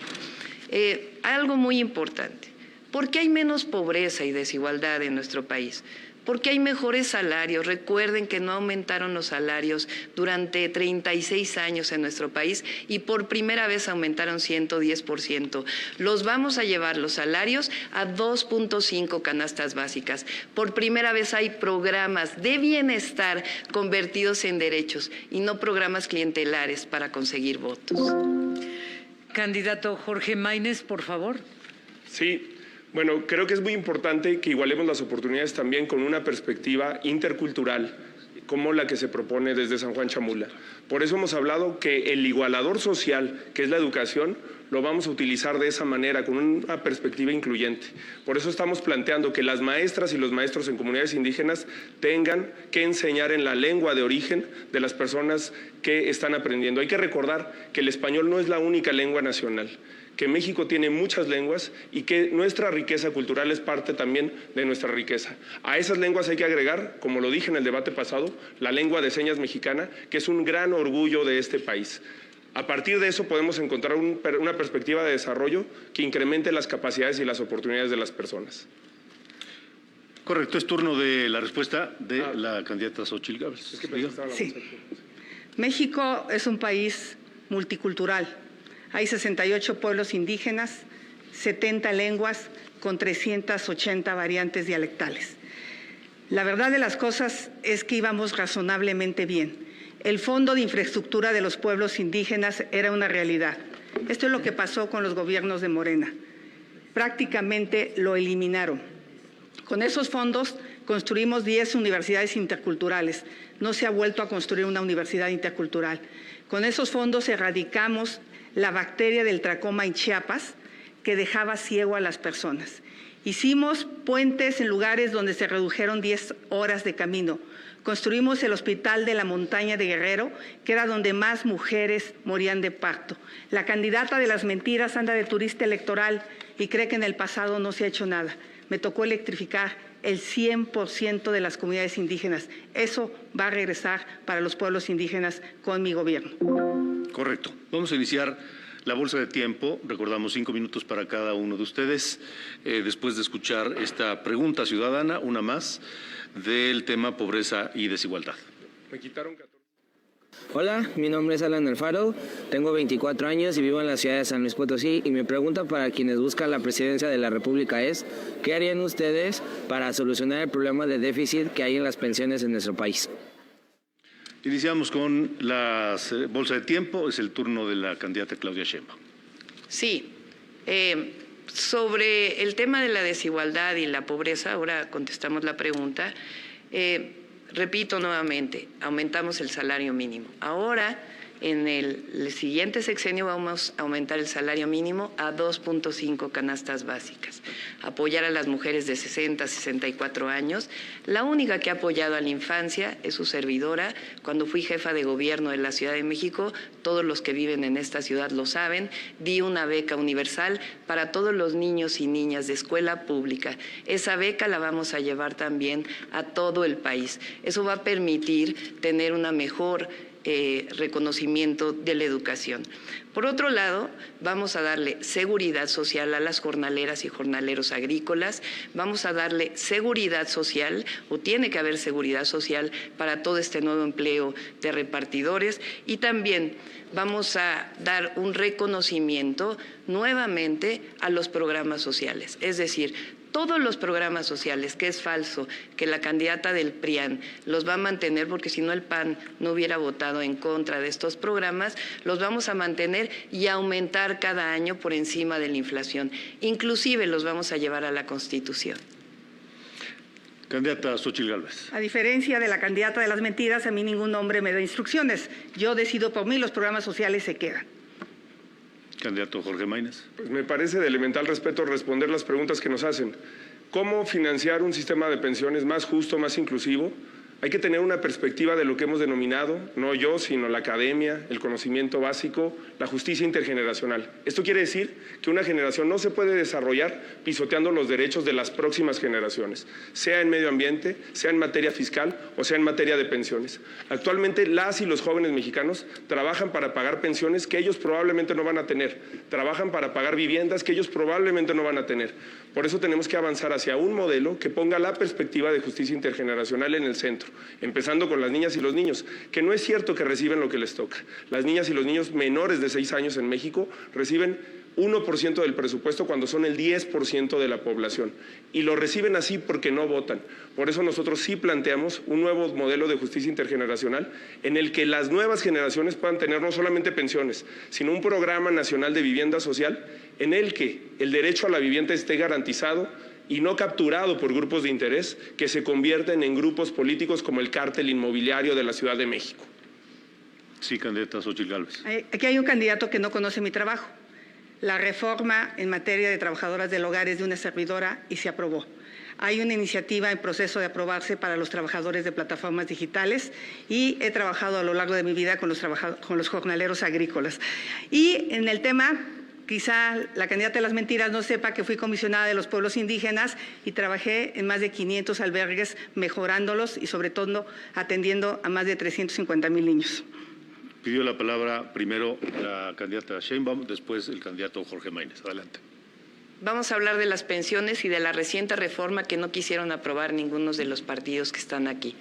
Algo muy importante, ¿por qué hay menos pobreza y desigualdad en nuestro país? Porque hay mejores salarios. Recuerden que no aumentaron los salarios durante 36 años en nuestro país y por primera vez aumentaron 110%. Los vamos a llevar los salarios a 2.5 canastas básicas. Por primera vez hay programas de bienestar convertidos en derechos y no programas clientelares para conseguir votos. Candidato Jorge Maínez, por favor. Sí. Bueno, creo que es muy importante que igualemos las oportunidades también con una perspectiva intercultural, como la que se propone desde San Juan Chamula. Por eso hemos hablado que el igualador social, que es la educación, lo vamos a utilizar de esa manera, con una perspectiva incluyente. Por eso estamos planteando que las maestras y los maestros en comunidades indígenas tengan que enseñar en la lengua de origen de las personas que están aprendiendo. Hay que recordar que el español no es la única lengua nacional, que México tiene muchas lenguas y que nuestra riqueza cultural es parte también de nuestra riqueza. A esas lenguas hay que agregar, como lo dije en el debate pasado, la lengua de señas mexicana, que es un gran orgullo de este país. A partir de eso podemos encontrar una perspectiva de desarrollo que incremente las capacidades y las oportunidades de las personas. Correcto, es turno de la respuesta de la candidata Xóchitl Gálvez. Sí. México es un país multicultural. Hay 68 pueblos indígenas, 70 lenguas con 380 variantes dialectales. La verdad de las cosas es que íbamos razonablemente bien. El Fondo de Infraestructura de los Pueblos Indígenas era una realidad. Esto es lo que pasó con los gobiernos de Morena. Prácticamente lo eliminaron. Con esos fondos construimos 10 universidades interculturales. No se ha vuelto a construir una universidad intercultural. Con esos fondos erradicamos la bacteria del tracoma en Chiapas, que dejaba ciego a las personas. Hicimos puentes en lugares donde se redujeron 10 horas de camino. Construimos el Hospital de la Montaña de Guerrero, que era donde más mujeres morían de parto. La candidata de las mentiras anda de turista electoral y cree que en el pasado no se ha hecho nada. Me tocó electrificar el 100% de las comunidades indígenas. Eso va a regresar para los pueblos indígenas con mi gobierno. Correcto. Vamos a iniciar la bolsa de tiempo. Recordamos 5 minutos para cada uno de ustedes. Después de escuchar esta pregunta ciudadana, una más, del tema pobreza y desigualdad. Me quitaron 14. Hola, mi nombre es Alan Alfaro, tengo 24 años y vivo en la ciudad de San Luis Potosí y mi pregunta para quienes buscan la presidencia de la República es ¿qué harían ustedes para solucionar el problema de déficit que hay en las pensiones en nuestro país? Iniciamos con la bolsa de tiempo, es el turno de la candidata Claudia Sheinbaum. Sí, sobre el tema de la desigualdad y la pobreza, ahora contestamos la pregunta. Repito nuevamente, aumentamos el salario mínimo. Ahora, en el siguiente sexenio vamos a aumentar el salario mínimo a 2.5 canastas básicas. Apoyar a las mujeres de 60 a 64 años. La única que ha apoyado a la infancia es su servidora. Cuando fui jefa de gobierno de la Ciudad de México, todos los que viven en esta ciudad lo saben, di una beca universal para todos los niños y niñas de escuela pública. Esa beca la vamos a llevar también a todo el país. Eso va a permitir tener una mejor reconocimiento de la educación. Por otro lado, vamos a darle seguridad social a las jornaleras y jornaleros agrícolas, vamos a darle seguridad social, o tiene que haber seguridad social para todo este nuevo empleo de repartidores, y también vamos a dar un reconocimiento nuevamente a los programas sociales, es decir, todos los programas sociales, que es falso, que la candidata del PRIAN los va a mantener, porque si no el PAN no hubiera votado en contra de estos programas, los vamos a mantener y aumentar cada año por encima de la inflación. Inclusive los vamos a llevar a la Constitución. Candidata Xóchitl Gálvez. A diferencia de la candidata de las mentiras, a mí ningún hombre me da instrucciones. Yo decido por mí, los programas sociales se quedan. Candidato Jorge Maínez. Pues me parece de elemental respeto responder las preguntas que nos hacen. ¿Cómo financiar un sistema de pensiones más justo, más inclusivo? Hay que tener una perspectiva de lo que hemos denominado, no yo, sino la academia, el conocimiento básico, la justicia intergeneracional. Esto quiere decir que una generación no se puede desarrollar pisoteando los derechos de las próximas generaciones, sea en medio ambiente, sea en materia fiscal o sea en materia de pensiones. Actualmente las y los jóvenes mexicanos trabajan para pagar pensiones que ellos probablemente no van a tener, trabajan para pagar viviendas que ellos probablemente no van a tener. Por eso tenemos que avanzar hacia un modelo que ponga la perspectiva de justicia intergeneracional en el centro, empezando con las niñas y los niños, que no es cierto que reciben lo que les toca. Las niñas y los niños menores de 6 años en México reciben 1% del presupuesto cuando son el 10% de la población. Y lo reciben así porque no votan. Por eso nosotros sí planteamos un nuevo modelo de justicia intergeneracional en el que las nuevas generaciones puedan tener no solamente pensiones, sino un programa nacional de vivienda social en el que el derecho a la vivienda esté garantizado y no capturado por grupos de interés que se convierten en grupos políticos como el cártel inmobiliario de la Ciudad de México. Sí, candidata Xóchitl Gálvez. Aquí hay un candidato que no conoce mi trabajo. La reforma en materia de trabajadoras del hogar es de una servidora y se aprobó. Hay una iniciativa en proceso de aprobarse para los trabajadores de plataformas digitales y he trabajado a lo largo de mi vida con los jornaleros agrícolas. Y en el tema, quizá la candidata de las mentiras no sepa que fui comisionada de los pueblos indígenas y trabajé en más de 500 albergues mejorándolos y sobre todo atendiendo a más de 350,000 niños. Pidió la palabra primero la candidata Sheinbaum, después el candidato Jorge Maínez. Adelante. Vamos a hablar de las pensiones y de la reciente reforma que no quisieron aprobar ninguno de los partidos que están aquí.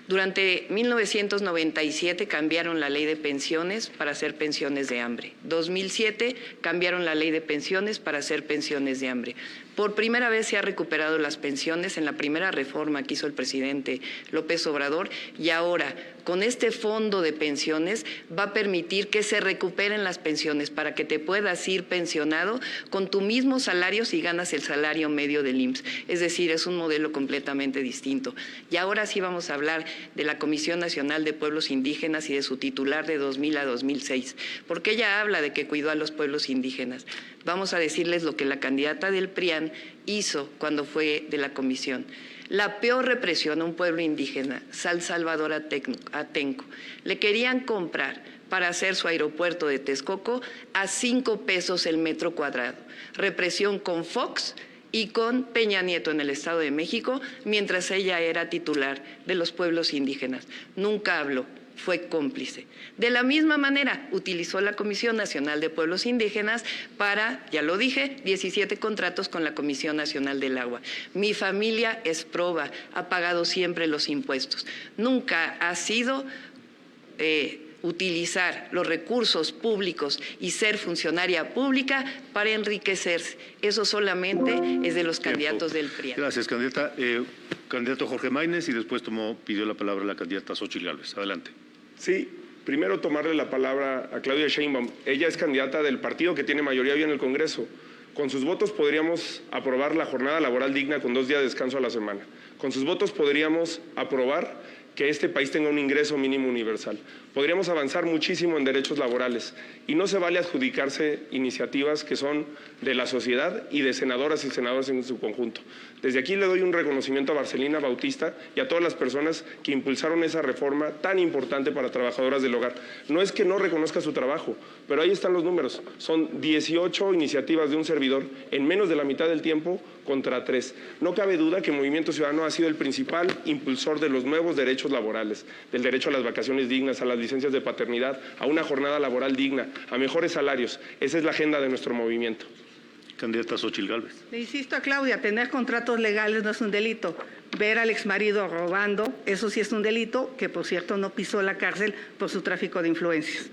Durante 1997 cambiaron la ley de pensiones para hacer pensiones de hambre. 2007 cambiaron la ley de pensiones para hacer pensiones de hambre. Por primera vez se ha recuperado las pensiones en la primera reforma que hizo el presidente López Obrador y ahora con este fondo de pensiones va a permitir que se recuperen las pensiones para que te puedas ir pensionado con tu mismo salario si ganas el salario medio del IMSS. Es decir, es un modelo completamente distinto. Y ahora sí vamos a hablar de la Comisión Nacional de Pueblos Indígenas y de su titular de 2000 a 2006, porque ella habla de que cuidó a los pueblos indígenas. Vamos a decirles lo que la candidata del PRIAN hizo cuando fue de la comisión. La peor represión a un pueblo indígena, San Salvador Atenco. Le querían comprar para hacer su aeropuerto de Texcoco a 5 pesos el metro cuadrado. Represión con Fox y con Peña Nieto en el Estado de México, mientras ella era titular de los pueblos indígenas. Nunca habló, fue cómplice. De la misma manera, utilizó la Comisión Nacional de Pueblos Indígenas para, ya lo dije, 17 contratos con la Comisión Nacional del Agua. Mi familia es proba, ha pagado siempre los impuestos. Nunca ha sido utilizar los recursos públicos y ser funcionaria pública para enriquecerse. Eso solamente es de los candidatos del PRI. Gracias, candidata. Candidato Jorge Maínez y después pidió la palabra la candidata Xóchitl Gálvez. Adelante. Sí, primero tomarle la palabra a Claudia Sheinbaum. Ella es candidata del partido que tiene mayoría hoy en el Congreso. Con sus votos podríamos aprobar la jornada laboral digna con 2 días de descanso a la semana. Con sus votos podríamos aprobar que este país tenga un ingreso mínimo universal. Podríamos avanzar muchísimo en derechos laborales y no se vale adjudicarse iniciativas que son de la sociedad y de senadoras y senadores en su conjunto. Desde aquí le doy un reconocimiento a Marcelina Bautista y a todas las personas que impulsaron esa reforma tan importante para trabajadoras del hogar. No es que no reconozca su trabajo, pero ahí están los números. Son 18 iniciativas de un servidor en menos de la mitad del tiempo contra 3. No cabe duda que Movimiento Ciudadano ha sido el principal impulsor de los nuevos derechos laborales, del derecho a las vacaciones dignas, a las licencias de paternidad, a una jornada laboral digna, a mejores salarios. Esa es la agenda de nuestro movimiento. Candidata Xóchitl Gálvez. Le insisto a Claudia, tener contratos legales no es un delito. Ver al exmarido robando, eso sí es un delito, que por cierto no pisó la cárcel por su tráfico de influencias.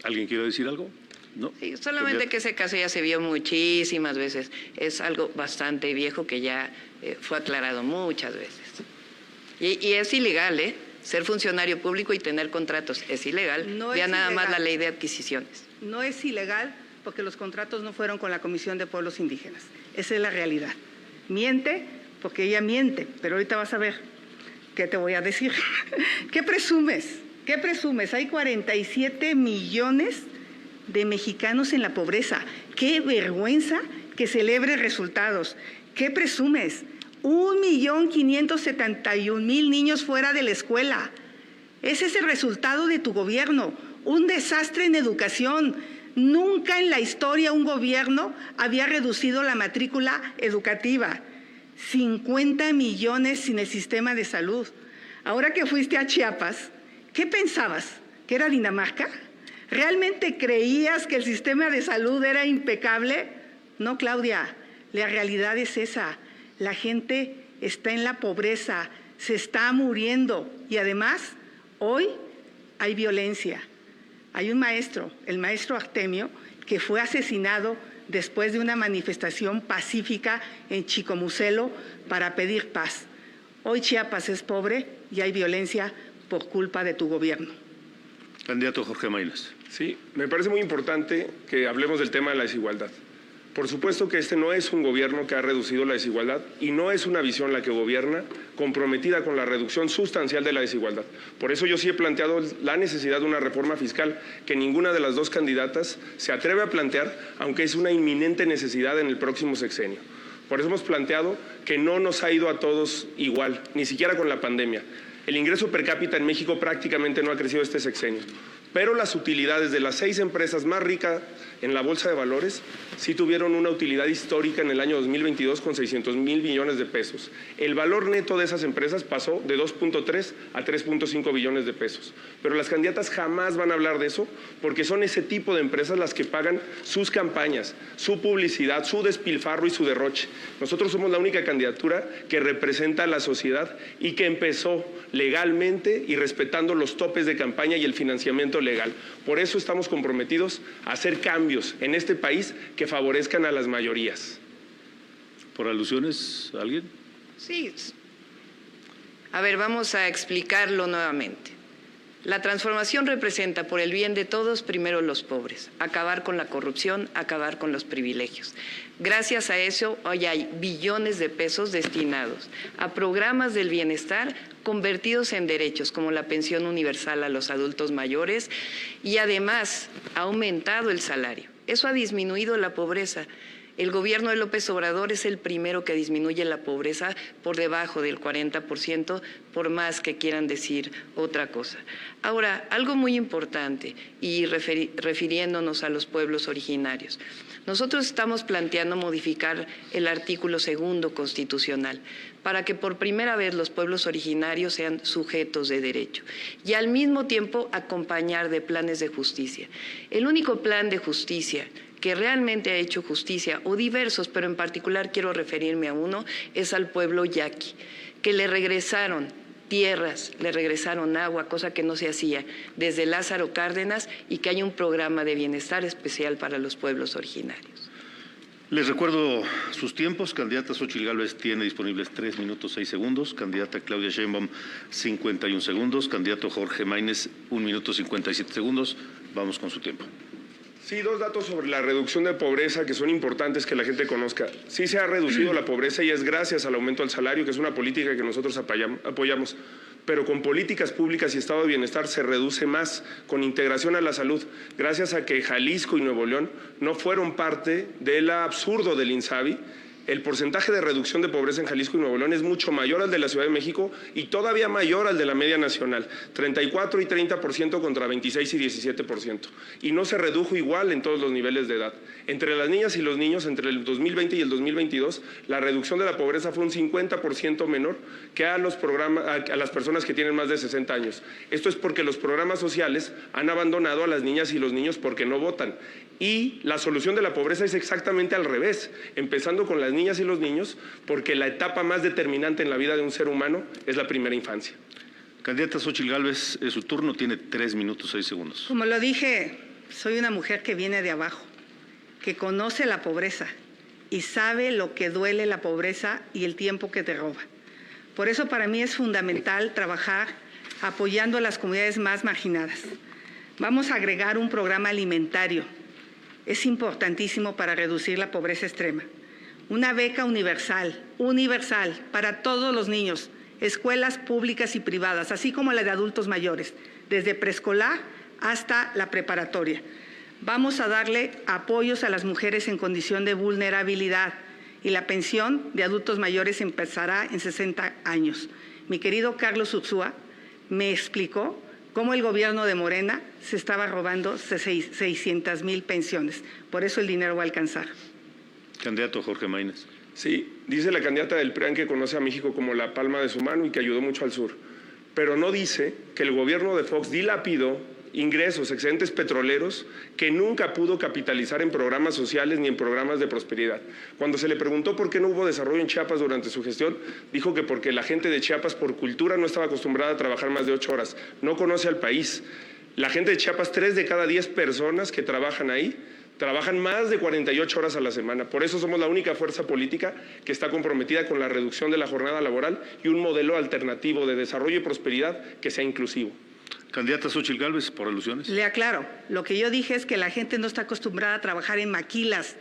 ¿Alguien quiere decir algo? No. Sí, solamente que ese caso ya se vio muchísimas veces. Es algo bastante viejo que ya fue aclarado muchas veces. Y es ilegal, ser funcionario público y tener contratos. Es ilegal. No ya es nada ilegal. más la ley de adquisiciones. No es ilegal porque los contratos no fueron con la Comisión de Pueblos Indígenas. Esa es la realidad. Miente porque ella miente, pero ahorita vas a ver qué te voy a decir. ¿Qué presumes? ¿Qué presumes? Hay 47 millones de mexicanos en la pobreza. ¡Qué vergüenza que celebre resultados! ¿Qué presumes? 1.571.000 niños fuera de la escuela. Ese es el resultado de tu gobierno. Un desastre en educación. Nunca en la historia un gobierno había reducido la matrícula educativa. 50 millones sin el sistema de salud. Ahora que fuiste a Chiapas, ¿qué pensabas? ¿Que era Dinamarca? ¿Realmente creías que el sistema de salud era impecable? No, Claudia, la realidad es esa. La gente está en la pobreza, se está muriendo y además hoy hay violencia. Hay un maestro, el maestro Artemio, que fue asesinado después de una manifestación pacífica en Chicomucelo para pedir paz. Hoy Chiapas es pobre y hay violencia por culpa de tu gobierno. Candidato Jorge Maínez. Sí, me parece muy importante que hablemos del tema de la desigualdad. Por supuesto que este no es un gobierno que ha reducido la desigualdad y no es una visión la que gobierna comprometida con la reducción sustancial de la desigualdad. Por eso yo sí he planteado la necesidad de una reforma fiscal que ninguna de las dos candidatas se atreve a plantear, aunque es una inminente necesidad en el próximo sexenio. Por eso hemos planteado que no nos ha ido a todos igual, ni siquiera con la pandemia. El ingreso per cápita en México prácticamente no ha crecido este sexenio, pero las utilidades de las 6 empresas más ricas en la Bolsa de Valores sí tuvieron una utilidad histórica en el año 2022 con 600,000 millones de pesos. El valor neto de esas empresas pasó de 2.3 a 3.5 billones de pesos. Pero las candidatas jamás van a hablar de eso porque son ese tipo de empresas las que pagan sus campañas, su publicidad, su despilfarro y su derroche. Nosotros somos la única candidatura que representa a la sociedad y que empezó legalmente y respetando los topes de campaña y el financiamiento legal. Por eso estamos comprometidos a hacer cambios en este país que favorezcan a las mayorías. ¿Por alusiones a alguien? Sí. A ver, vamos a explicarlo nuevamente. La transformación representa, por el bien de todos, primero los pobres, acabar con la corrupción, acabar con los privilegios. Gracias a eso, hoy hay billones de pesos destinados a programas del bienestar convertidos en derechos, como la pensión universal a los adultos mayores, y además ha aumentado el salario. Eso ha disminuido la pobreza. El gobierno de López Obrador es el primero que disminuye la pobreza por debajo del 40%, por más que quieran decir otra cosa. Ahora, algo muy importante, y refiriéndonos a los pueblos originarios. Nosotros estamos planteando modificar el artículo 2 constitucional para que por primera vez los pueblos originarios sean sujetos de derecho y al mismo tiempo acompañar de planes de justicia. El único plan de justicia que realmente ha hecho justicia, o diversos, pero en particular quiero referirme a uno, es al pueblo yaqui, que le regresaron tierras, le regresaron agua, cosa que no se hacía desde Lázaro Cárdenas, y que hay un programa de bienestar especial para los pueblos originarios. Les recuerdo sus tiempos. Candidata Xóchitl Gálvez tiene disponibles 3 minutos 6 segundos. Candidata Claudia Sheinbaum, 51 segundos. Candidato Jorge Maínez, 1 minuto 57 segundos. Vamos con su tiempo. Sí, 2 datos sobre la reducción de pobreza que son importantes que la gente conozca. Sí se ha reducido la pobreza y es gracias al aumento del salario, que es una política que nosotros apoyamos. Pero con políticas públicas y estado de bienestar se reduce más, con integración a la salud, gracias a que Jalisco y Nuevo León no fueron parte del absurdo del INSABI. El porcentaje de reducción de pobreza en Jalisco y Nuevo León es mucho mayor al de la Ciudad de México y todavía mayor al de la media nacional, 34 y 30% contra 26 y 17%. Y no se redujo igual en todos los niveles de edad. Entre las niñas y los niños, entre el 2020 y el 2022, la reducción de la pobreza fue un 50% menor que a las personas que tienen más de 60 años. Esto es porque los programas sociales han abandonado a las niñas y los niños porque no votan. Y la solución de la pobreza es exactamente al revés, empezando con las niñas y los niños, porque la etapa más determinante en la vida de un ser humano es la primera infancia. Candidata Xóchitl Gálvez, es su turno, tiene 3 minutos 6 segundos. Como lo dije, soy una mujer que viene de abajo, que conoce la pobreza y sabe lo que duele la pobreza y el tiempo que te roba. Por eso para mí es fundamental trabajar apoyando a las comunidades más marginadas. Vamos a agregar un programa alimentario. Es importantísimo para reducir la pobreza extrema. Una beca universal para todos los niños, escuelas públicas y privadas, así como la de adultos mayores, desde preescolar hasta la preparatoria. Vamos a darle apoyos a las mujeres en condición de vulnerabilidad y la pensión de adultos mayores empezará en 60 años. Mi querido Carlos Ursúa me explicó cómo el gobierno de Morena se estaba robando 600,000 pensiones. Por eso el dinero va a alcanzar. Candidato Jorge Maínez. Sí, dice la candidata del PRIAN que conoce a México como la palma de su mano y que ayudó mucho al sur. Pero no dice que el gobierno de Fox dilapidó ingresos, excedentes petroleros que nunca pudo capitalizar en programas sociales ni en programas de prosperidad. Cuando se le preguntó por qué no hubo desarrollo en Chiapas durante su gestión, dijo que porque la gente de Chiapas por cultura no estaba acostumbrada a trabajar más de 8 horas, no conoce al país. La gente de Chiapas, 3 de cada 10 personas que trabajan ahí, trabajan más de 48 horas a la semana. Por eso somos la única fuerza política que está comprometida con la reducción de la jornada laboral y un modelo alternativo de desarrollo y prosperidad que sea inclusivo. Candidata Xóchitl Gálvez, por alusiones. Le aclaro, lo que yo dije es que la gente no está acostumbrada a trabajar en maquilas.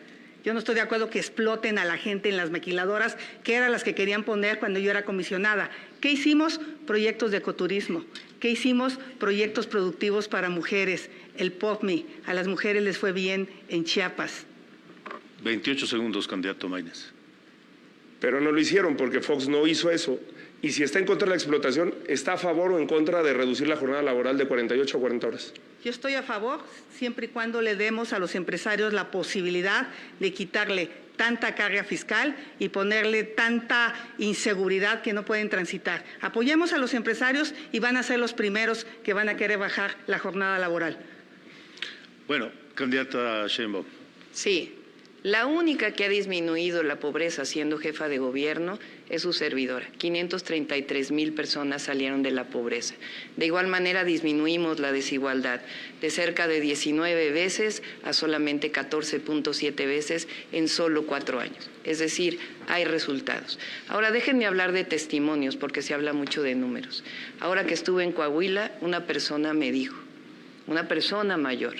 Yo no estoy de acuerdo que exploten a la gente en las maquiladoras, que eran las que querían poner cuando yo era comisionada. ¿Qué hicimos? Proyectos de ecoturismo. ¿Qué hicimos? Proyectos productivos para mujeres. El POPMI, a las mujeres les fue bien en Chiapas. 28 segundos, candidato Maínez. Pero no lo hicieron porque Fox no hizo eso. Y si está en contra de la explotación, ¿está a favor o en contra de reducir la jornada laboral de 48 a 40 horas? Yo estoy a favor siempre y cuando le demos a los empresarios la posibilidad de quitarle tanta carga fiscal y ponerle tanta inseguridad que no pueden transitar. Apoyemos a los empresarios y van a ser los primeros que van a querer bajar la jornada laboral. Bueno, candidata Sheinbaum. Sí, la única que ha disminuido la pobreza siendo jefa de gobierno es su servidora. 533,000 personas salieron de la pobreza. De igual manera disminuimos la desigualdad de cerca de 19 veces a solamente 14.7 veces en solo 4 años. Es decir, hay resultados. Ahora déjenme hablar de testimonios porque se habla mucho de números. Ahora que estuve en Coahuila, una persona me dijo, una persona mayor,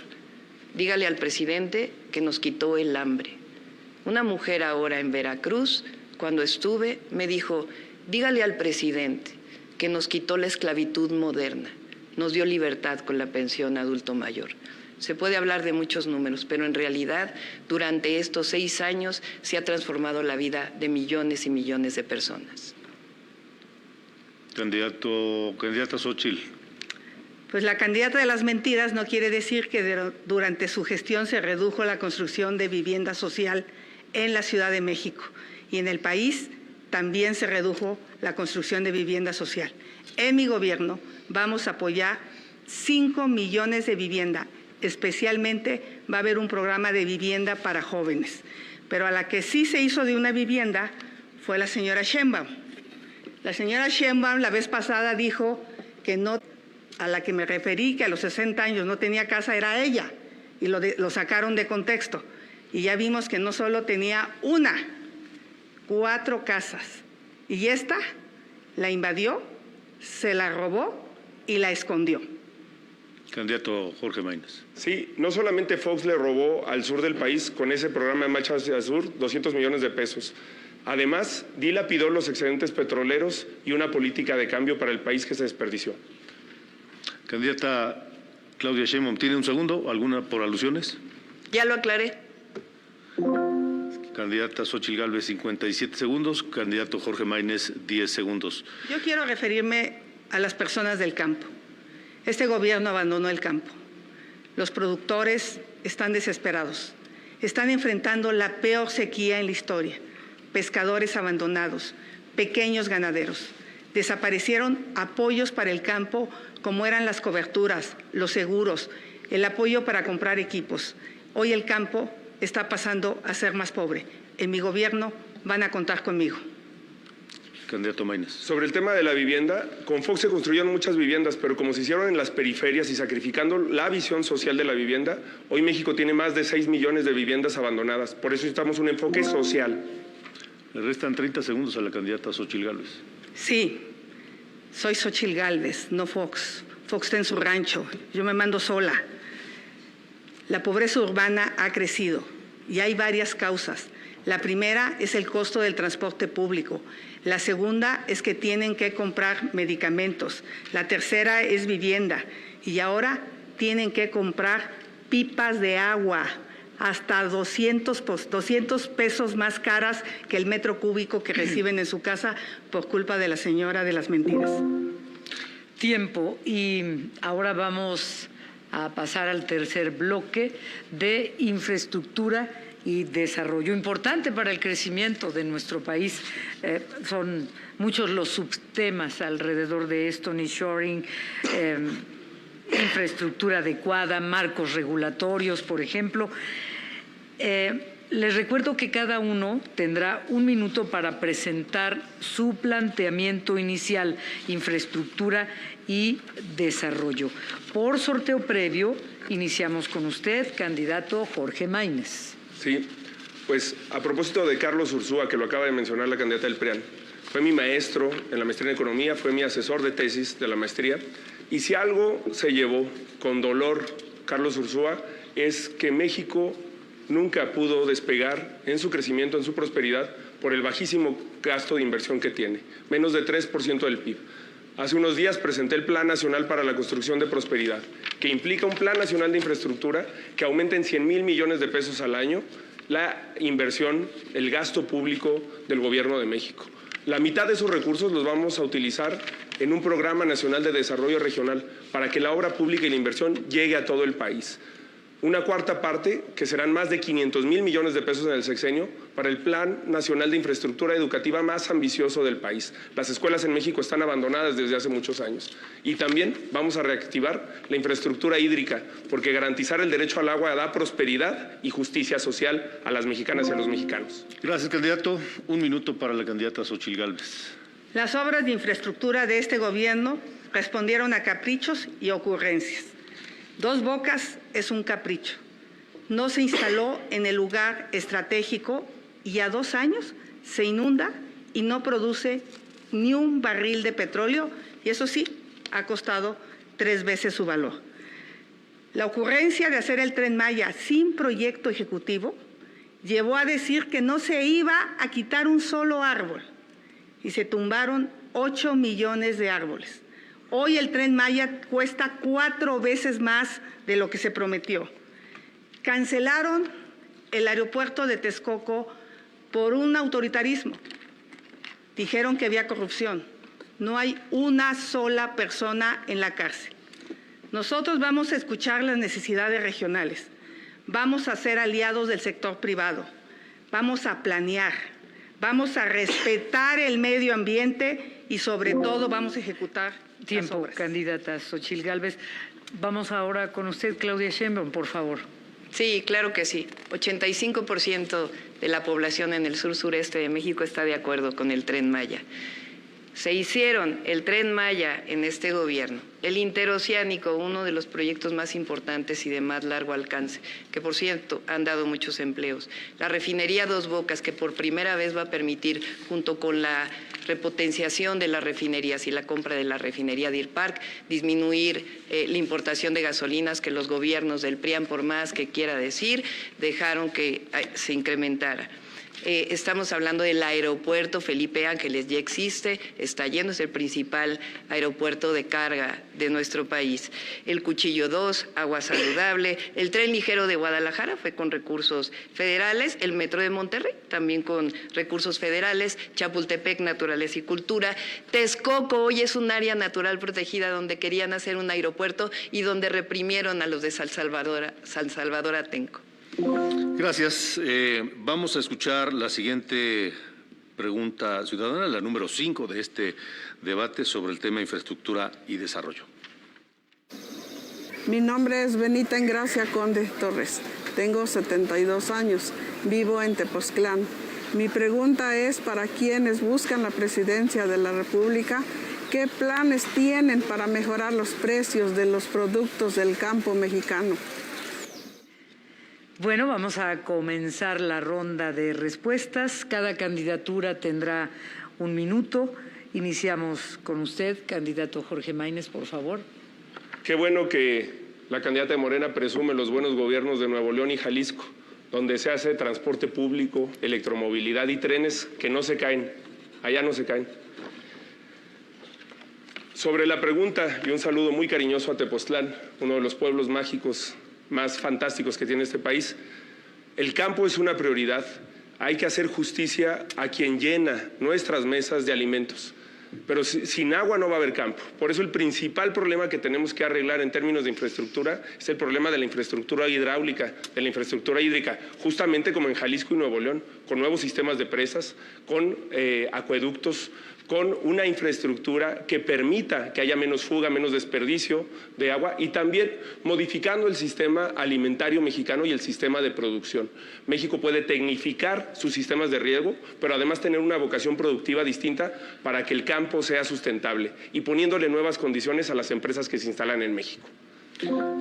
dígale al presidente que nos quitó el hambre. Una mujer ahora en Veracruz, cuando estuve, me dijo, dígale al presidente que nos quitó la esclavitud moderna, nos dio libertad con la pensión adulto mayor. Se puede hablar de muchos números, pero en realidad durante estos 6 años se ha transformado la vida de millones y millones de personas. Candidata Xóchitl. Pues la candidata de las mentiras no quiere decir que durante su gestión se redujo la construcción de vivienda social en la Ciudad de México. Y en el país también se redujo la construcción de vivienda social. En mi gobierno vamos a apoyar 5 millones de vivienda. Especialmente va a haber un programa de vivienda para jóvenes. Pero a la que sí se hizo de una vivienda fue la señora Sheinbaum. La señora Sheinbaum la vez pasada dijo que no, a la que me referí, que a los 60 años no tenía casa, era ella, y lo sacaron de contexto. Y ya vimos que no solo tenía una, 4 casas. Y esta la invadió, se la robó y la escondió. Candidato Jorge Maínez. Sí, no solamente Fox le robó al sur del país con ese programa de Marcha hacia el Sur 200 millones de pesos. Además, dilapidó los excedentes petroleros y una política de cambio para el país que se desperdició. Candidata Claudia Sheinbaum, ¿tiene un segundo? ¿Alguna por alusiones? Ya lo aclaré. Candidata Xóchitl Gálvez, 57 segundos. Candidato Jorge Maínez, 10 segundos. Yo quiero referirme a las personas del campo. Este gobierno abandonó el campo. Los productores están desesperados. Están enfrentando la peor sequía en la historia. Pescadores abandonados, pequeños ganaderos. Desaparecieron apoyos para el campo como eran las coberturas, los seguros, el apoyo para comprar equipos. Hoy el campo está pasando a ser más pobre. En mi gobierno van a contar conmigo. Candidato Maínez. Sobre el tema de la vivienda, con Fox se construyeron muchas viviendas, pero como se hicieron en las periferias y sacrificando la visión social de la vivienda, hoy México tiene más de 6 millones de viviendas abandonadas. Por eso necesitamos un enfoque social. Le restan 30 segundos a la candidata Xóchitl Gálvez. Sí, soy Xóchitl Gálvez, no Fox. Fox está en su rancho, yo me mando sola. La pobreza urbana ha crecido y hay varias causas. La primera es el costo del transporte público. La segunda es que tienen que comprar medicamentos. La tercera es vivienda. Y ahora tienen que comprar pipas de agua, hasta 200 pesos más caras que el metro cúbico que reciben en su casa por culpa de la señora de las mentiras. Tiempo. Y ahora vamos a pasar al tercer bloque de infraestructura y desarrollo, importante para el crecimiento de nuestro país. Son muchos los subtemas alrededor de esto: nearshoring, infraestructura adecuada, marcos regulatorios, por ejemplo. Les recuerdo que cada uno tendrá 1 minuto para presentar su planteamiento inicial, infraestructura y desarrollo. Por sorteo previo, iniciamos con usted, candidato Jorge Maínez. Sí, pues a propósito de Carlos Ursúa, que lo acaba de mencionar la candidata del PRIAN, fue mi maestro en la maestría en Economía, fue mi asesor de tesis de la maestría, y si algo se llevó con dolor Carlos Ursúa es que México nunca pudo despegar en su crecimiento, en su prosperidad, por el bajísimo gasto de inversión que tiene, menos de 3% del PIB. Hace unos días presenté el Plan Nacional para la Construcción de Prosperidad, que implica un Plan Nacional de Infraestructura que aumente en 100,000 millones de pesos al año la inversión, el gasto público del Gobierno de México. La mitad de esos recursos los vamos a utilizar en un Programa Nacional de Desarrollo Regional para que la obra pública y la inversión llegue a todo el país. Una cuarta parte, que serán más de 500,000 millones de pesos en el sexenio, para el Plan Nacional de Infraestructura Educativa más ambicioso del país. Las escuelas en México están abandonadas desde hace muchos años. Y también vamos a reactivar la infraestructura hídrica, porque garantizar el derecho al agua da prosperidad y justicia social a las mexicanas y a los mexicanos. Gracias, candidato. 1 minuto para la candidata Xóchitl Gálvez. Las obras de infraestructura de este gobierno respondieron a caprichos y ocurrencias. Dos Bocas es un capricho. No se instaló en el lugar estratégico y a 2 años se inunda y no produce ni un barril de petróleo, y eso sí, ha costado 3 veces su valor. La ocurrencia de hacer el Tren Maya sin proyecto ejecutivo llevó a decir que no se iba a quitar un solo árbol y se tumbaron 8 millones de árboles. Hoy el Tren Maya cuesta 4 veces más de lo que se prometió. Cancelaron el aeropuerto de Texcoco por un autoritarismo. Dijeron que había corrupción. No hay una sola persona en la cárcel. Nosotros vamos a escuchar las necesidades regionales. Vamos a ser aliados del sector privado. Vamos a planear. Vamos a respetar el medio ambiente y sobre todo vamos a ejecutar. Tiempo, candidata Xóchitl Gálvez. Vamos ahora con usted, Claudia Sheinbaum, por favor. Sí, claro que sí. 85% de la población en el sur-sureste de México está de acuerdo con el Tren Maya. Se hicieron el Tren Maya en este gobierno, el Interoceánico, uno de los proyectos más importantes y de más largo alcance, que por cierto han dado muchos empleos. La refinería Dos Bocas, que por primera vez va a permitir, junto con la repotenciación de las refinerías y la compra de la refinería Deer Park, disminuir la importación de gasolinas que los gobiernos del PRIAN, por más que quiera decir, dejaron que se incrementara. Estamos hablando del aeropuerto Felipe Ángeles, ya existe, está yendo, es el principal aeropuerto de carga de nuestro país. El Cuchillo 2, agua saludable, el tren ligero de Guadalajara fue con recursos federales, el metro de Monterrey también con recursos federales, Chapultepec, naturaleza y cultura, Texcoco hoy es un área natural protegida donde querían hacer un aeropuerto y donde reprimieron a los de San Salvador Atenco. Gracias. Vamos a escuchar la siguiente pregunta ciudadana, la número 5 de este debate sobre el tema infraestructura y desarrollo. Mi nombre es Benita Engracia Conde Torres. Tengo 72 años. Vivo en Tepoztlán. Mi pregunta es para quienes buscan la presidencia de la República, ¿qué planes tienen para mejorar los precios de los productos del campo mexicano? Bueno, vamos a comenzar la ronda de respuestas. Cada candidatura tendrá 1 minuto. Iniciamos con usted, candidato Jorge Maínez, por favor. Qué bueno que la candidata de Morena presume los buenos gobiernos de Nuevo León y Jalisco, donde se hace transporte público, electromovilidad y trenes que no se caen. Allá no se caen. Sobre la pregunta, y un saludo muy cariñoso a Tepoztlán, uno de los pueblos mágicos más fantásticos que tiene este país. El campo es una prioridad. Hay que hacer justicia a quien llena nuestras mesas de alimentos. Pero sin agua no va a haber campo. Por eso el principal problema que tenemos que arreglar en términos de infraestructura es el problema de la infraestructura hidráulica, de la infraestructura hídrica, justamente como en Jalisco y Nuevo León, con nuevos sistemas de presas, con acueductos, con una infraestructura que permita que haya menos fuga, menos desperdicio de agua y también modificando el sistema alimentario mexicano y el sistema de producción. México puede tecnificar sus sistemas de riego, pero además tener una vocación productiva distinta para que el campo sea sustentable y poniéndole nuevas condiciones a las empresas que se instalan en México.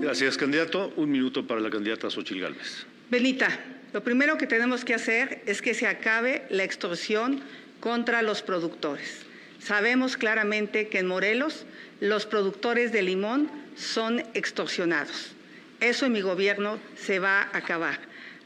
Gracias, candidato. 1 minuto para la candidata Xóchitl Gálvez. Benita, lo primero que tenemos que hacer es que se acabe la extorsión contra los productores. Sabemos claramente que en Morelos los productores de limón son extorsionados. Eso en mi gobierno se va a acabar.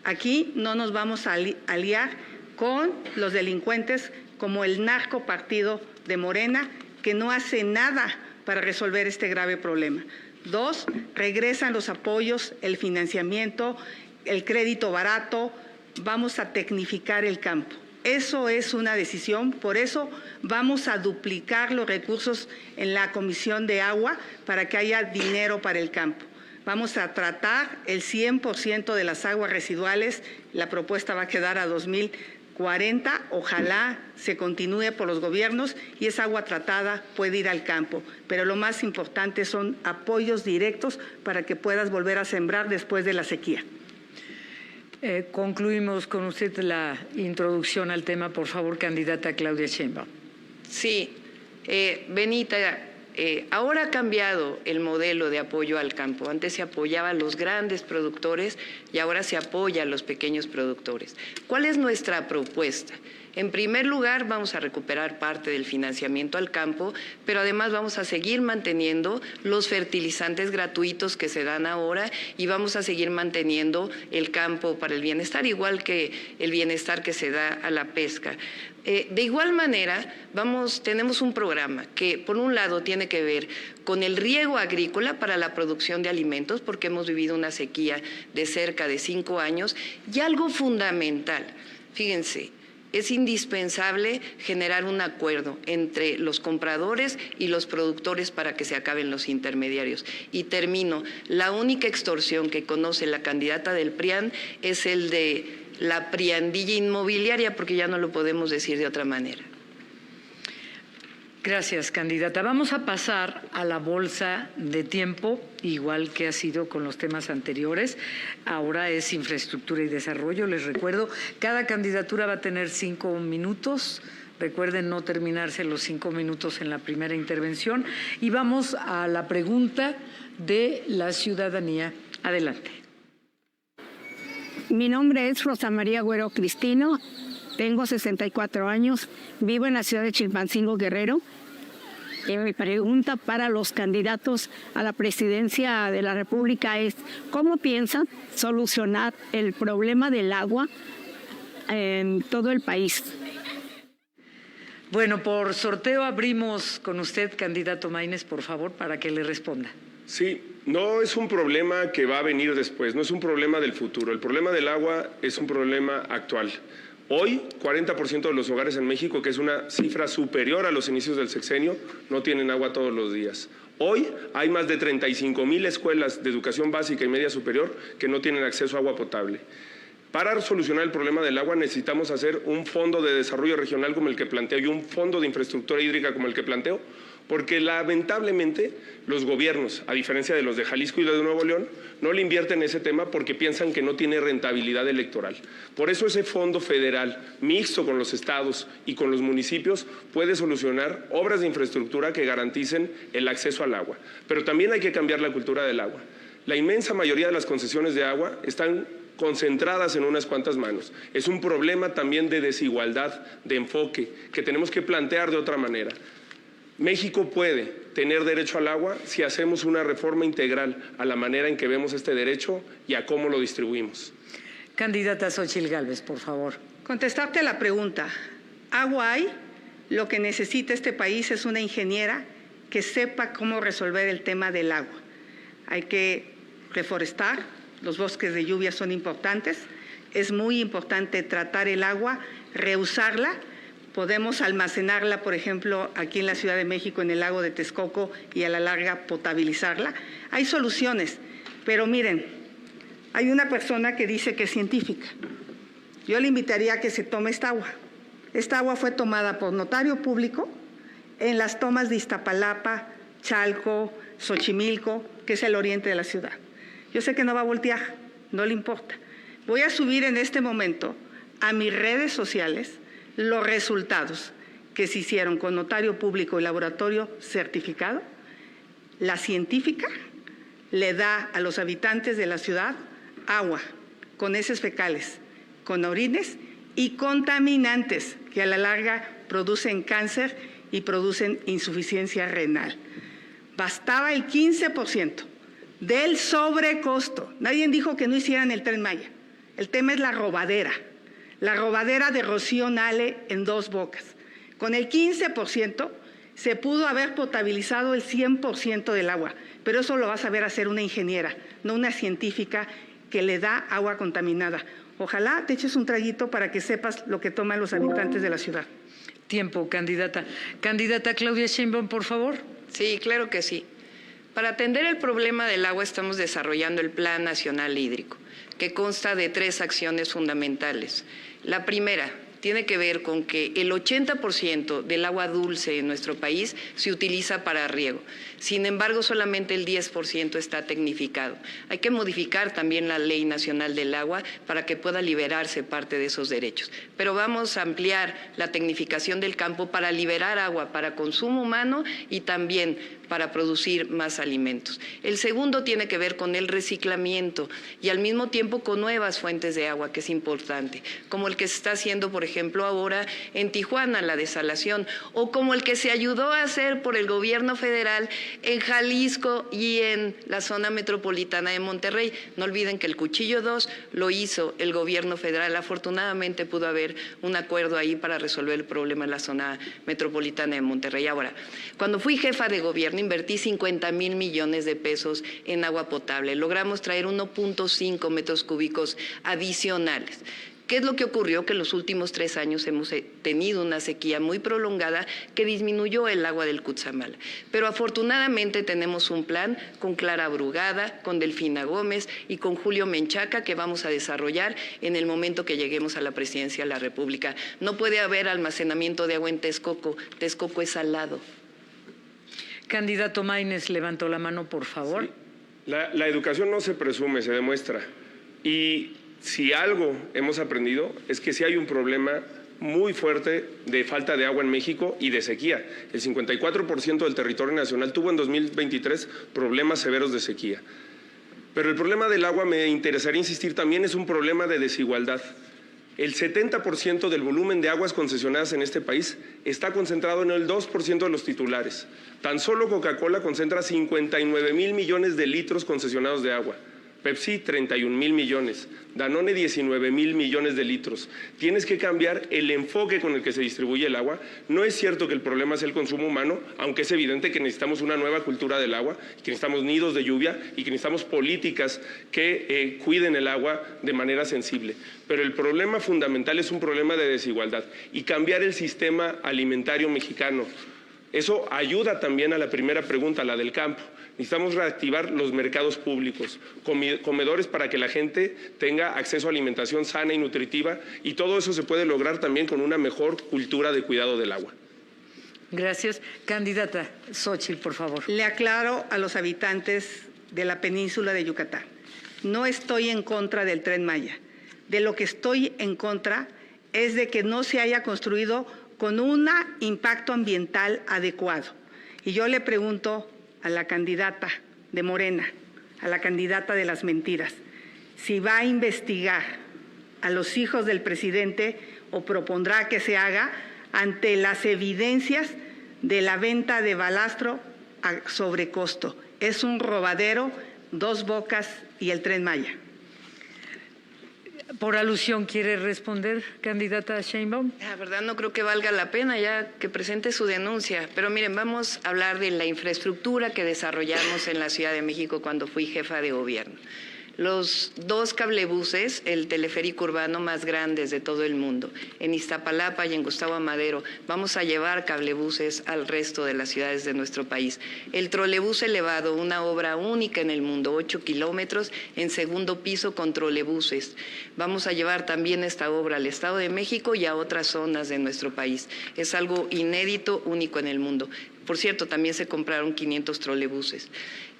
Aquí no nos vamos a aliar con los delincuentes como el narcopartido de Morena, que no hace nada para resolver este grave problema. 2, regresan los apoyos, el financiamiento, el crédito barato, vamos a tecnificar el campo. Eso es una decisión, por eso vamos a duplicar los recursos en la Comisión de Agua para que haya dinero para el campo. Vamos a tratar el 100% de las aguas residuales, la propuesta va a quedar a 2040, ojalá se continúe por los gobiernos y esa agua tratada puede ir al campo. Pero lo más importante son apoyos directos para que puedas volver a sembrar después de la sequía. Concluimos con usted la introducción al tema, por favor, candidata Claudia Sheinbaum. Sí, Benita, ahora ha cambiado el modelo de apoyo al campo. Antes se apoyaba a los grandes productores y ahora se apoya a los pequeños productores. ¿Cuál es nuestra propuesta? En primer lugar, vamos a recuperar parte del financiamiento al campo, pero además vamos a seguir manteniendo los fertilizantes gratuitos que se dan ahora y vamos a seguir manteniendo el campo para el bienestar, igual que el bienestar que se da a la pesca. De igual manera, tenemos un programa que, por un lado, tiene que ver con el riego agrícola para la producción de alimentos, porque hemos vivido una sequía de cerca de 5 años, y algo fundamental, fíjense, es indispensable generar un acuerdo entre los compradores y los productores para que se acaben los intermediarios. Y termino, la única extorsión que conoce la candidata del PRIAN es el de la priandilla inmobiliaria, porque ya no lo podemos decir de otra manera. Gracias, candidata. Vamos a pasar a la bolsa de tiempo, igual que ha sido con los temas anteriores. Ahora es infraestructura y desarrollo. Les recuerdo, cada candidatura va a tener 5 minutos Recuerden no terminarse los 5 minutos en la primera intervención. Y vamos a la pregunta de la ciudadanía. Adelante. Mi nombre es Rosa María Güero Cristino, tengo 64 años, vivo en la ciudad de Chilpancingo, Guerrero. Y mi pregunta para los candidatos a la presidencia de la República es, ¿cómo piensan solucionar el problema del agua en todo el país? Bueno, por sorteo abrimos con usted, candidato Maínez, por favor, para que le responda. Sí, no es un problema que va a venir después, no es un problema del futuro. El problema del agua es un problema actual. Hoy, 40% de los hogares en México, que es una cifra superior a los inicios del sexenio, no tienen agua todos los días. Hoy hay más de 35,000 escuelas de educación básica y media superior que no tienen acceso a agua potable. Para solucionar el problema del agua necesitamos hacer un fondo de desarrollo regional como el que planteo y un fondo de infraestructura hídrica como el que planteo, porque lamentablemente los gobiernos, a diferencia de los de Jalisco y los de Nuevo León, no le invierten en ese tema porque piensan que no tiene rentabilidad electoral. Por eso ese fondo federal, mixto con los estados y con los municipios, puede solucionar obras de infraestructura que garanticen el acceso al agua. Pero también hay que cambiar la cultura del agua. La inmensa mayoría de las concesiones de agua están concentradas en unas cuantas manos. Es un problema también de desigualdad, de enfoque, que tenemos que plantear de otra manera. México puede tener derecho al agua si hacemos una reforma integral a la manera en que vemos este derecho y a cómo lo distribuimos. Candidata Xóchitl Gálvez, por favor. Contestarte a la pregunta. Agua hay, lo que necesita este país es una ingeniera que sepa cómo resolver el tema del agua. Hay que reforestar, los bosques de lluvia son importantes, es muy importante tratar el agua, reusarla. Podemos almacenarla, por ejemplo, aquí en la Ciudad de México, en el lago de Texcoco, y a la larga potabilizarla. Hay soluciones, pero miren, hay una persona que dice que es científica. Yo le invitaría a que se tome esta agua. Esta agua fue tomada por notario público en las tomas de Iztapalapa, Chalco, Xochimilco, que es el oriente de la ciudad. Yo sé que no va a voltear, no le importa. Voy a subir en este momento a mis redes sociales los resultados que se hicieron con notario público y laboratorio certificado. La científica le da a los habitantes de la ciudad agua con heces fecales, con orines y contaminantes que a la larga producen cáncer y producen insuficiencia renal. Bastaba el 15% del sobrecosto. Nadie dijo que no hicieran el Tren Maya. El tema es la robadera de Rocío Nale en Dos Bocas. Con el 15% se pudo haber potabilizado el 100% del agua, pero eso lo va a saber hacer una ingeniera, no una científica que le da agua contaminada. Ojalá te eches un traguito para que sepas lo que toman los habitantes de la ciudad. Tiempo, candidata. Candidata Claudia Sheinbaum, por favor. Sí, claro que sí. Para atender el problema del agua estamos desarrollando el Plan Nacional Hídrico, que consta de 3 acciones fundamentales. La primera tiene que ver con que el 80% del agua dulce en nuestro país se utiliza para riego. Sin embargo, solamente el 10% está tecnificado. Hay que modificar también la Ley Nacional del Agua para que pueda liberarse parte de esos derechos. Pero vamos a ampliar la tecnificación del campo para liberar agua para consumo humano y también para producir más alimentos. El segundo tiene que ver con el reciclamiento y al mismo tiempo con nuevas fuentes de agua, que es importante, como el que se está haciendo, por ejemplo, ahora en Tijuana, la desalación, o como el que se ayudó a hacer por el gobierno federal en Jalisco y en la zona metropolitana de Monterrey. No olviden que el Cuchillo 2 lo hizo el gobierno federal. Afortunadamente pudo haber un acuerdo ahí para resolver el problema en la zona metropolitana de Monterrey. Ahora, cuando fui jefa de gobierno, invertí 50,000 millones de pesos en agua potable. Logramos traer 1.5 metros cúbicos adicionales. ¿Qué es lo que ocurrió? Que en los últimos 3 años hemos tenido una sequía muy prolongada que disminuyó el agua del Cutzamala. Pero afortunadamente tenemos un plan con Clara Brugada, con Delfina Gómez y con Julio Menchaca que vamos a desarrollar en el momento que lleguemos a la presidencia de la República. No puede haber almacenamiento de agua en Texcoco. Texcoco es salado. Candidato Maínez, levantó la mano, por favor. Sí. La educación no se presume, se demuestra. Y si algo hemos aprendido es que si hay un problema muy fuerte de falta de agua en México y de sequía. El 54% del territorio nacional tuvo en 2023 problemas severos de sequía. Pero el problema del agua, me interesaría insistir, también es un problema de desigualdad. El 70% del volumen de aguas concesionadas en este país está concentrado en el 2% de los titulares. Tan solo Coca-Cola concentra 59,000 millones de litros concesionados de agua. Pepsi, 31,000 millones. Danone, 19,000 millones de litros. Tienes que cambiar el enfoque con el que se distribuye el agua. No es cierto que el problema es el consumo humano, aunque es evidente que necesitamos una nueva cultura del agua, que necesitamos nidos de lluvia y que necesitamos políticas que cuiden el agua de manera sensible. Pero el problema fundamental es un problema de desigualdad y cambiar el sistema alimentario mexicano. Eso ayuda también a la primera pregunta, la del campo. Necesitamos reactivar los mercados públicos, comedores para que la gente tenga acceso a alimentación sana y nutritiva, y todo eso se puede lograr también con una mejor cultura de cuidado del agua. Gracias. Candidata Xóchitl, por favor. Le aclaro a los habitantes de la península de Yucatán, no estoy en contra del Tren Maya. De lo que estoy en contra es de que no se haya construido con un impacto ambiental adecuado. Y yo le pregunto a la candidata de Morena, a la candidata de las mentiras, si va a investigar a los hijos del presidente o propondrá que se haga ante las evidencias de la venta de balastro a sobrecosto. Es un robadero, Dos Bocas y el Tren Maya. Por alusión, ¿quiere responder, candidata Sheinbaum? La verdad no creo que valga la pena ya que presente su denuncia, pero miren, vamos a hablar de la infraestructura que desarrollamos en la Ciudad de México cuando fui jefa de gobierno. Los 2 cablebuses, el teleférico urbano más grandes de todo el mundo, en Iztapalapa y en Gustavo Amadero, vamos a llevar cablebuses al resto de las ciudades de nuestro país. El trolebús elevado, una obra única en el mundo, 8 kilómetros en segundo piso con trolebuses. Vamos a llevar también esta obra al Estado de México y a otras zonas de nuestro país. Es algo inédito, único en el mundo. Por cierto, también se compraron 500 trolebuses.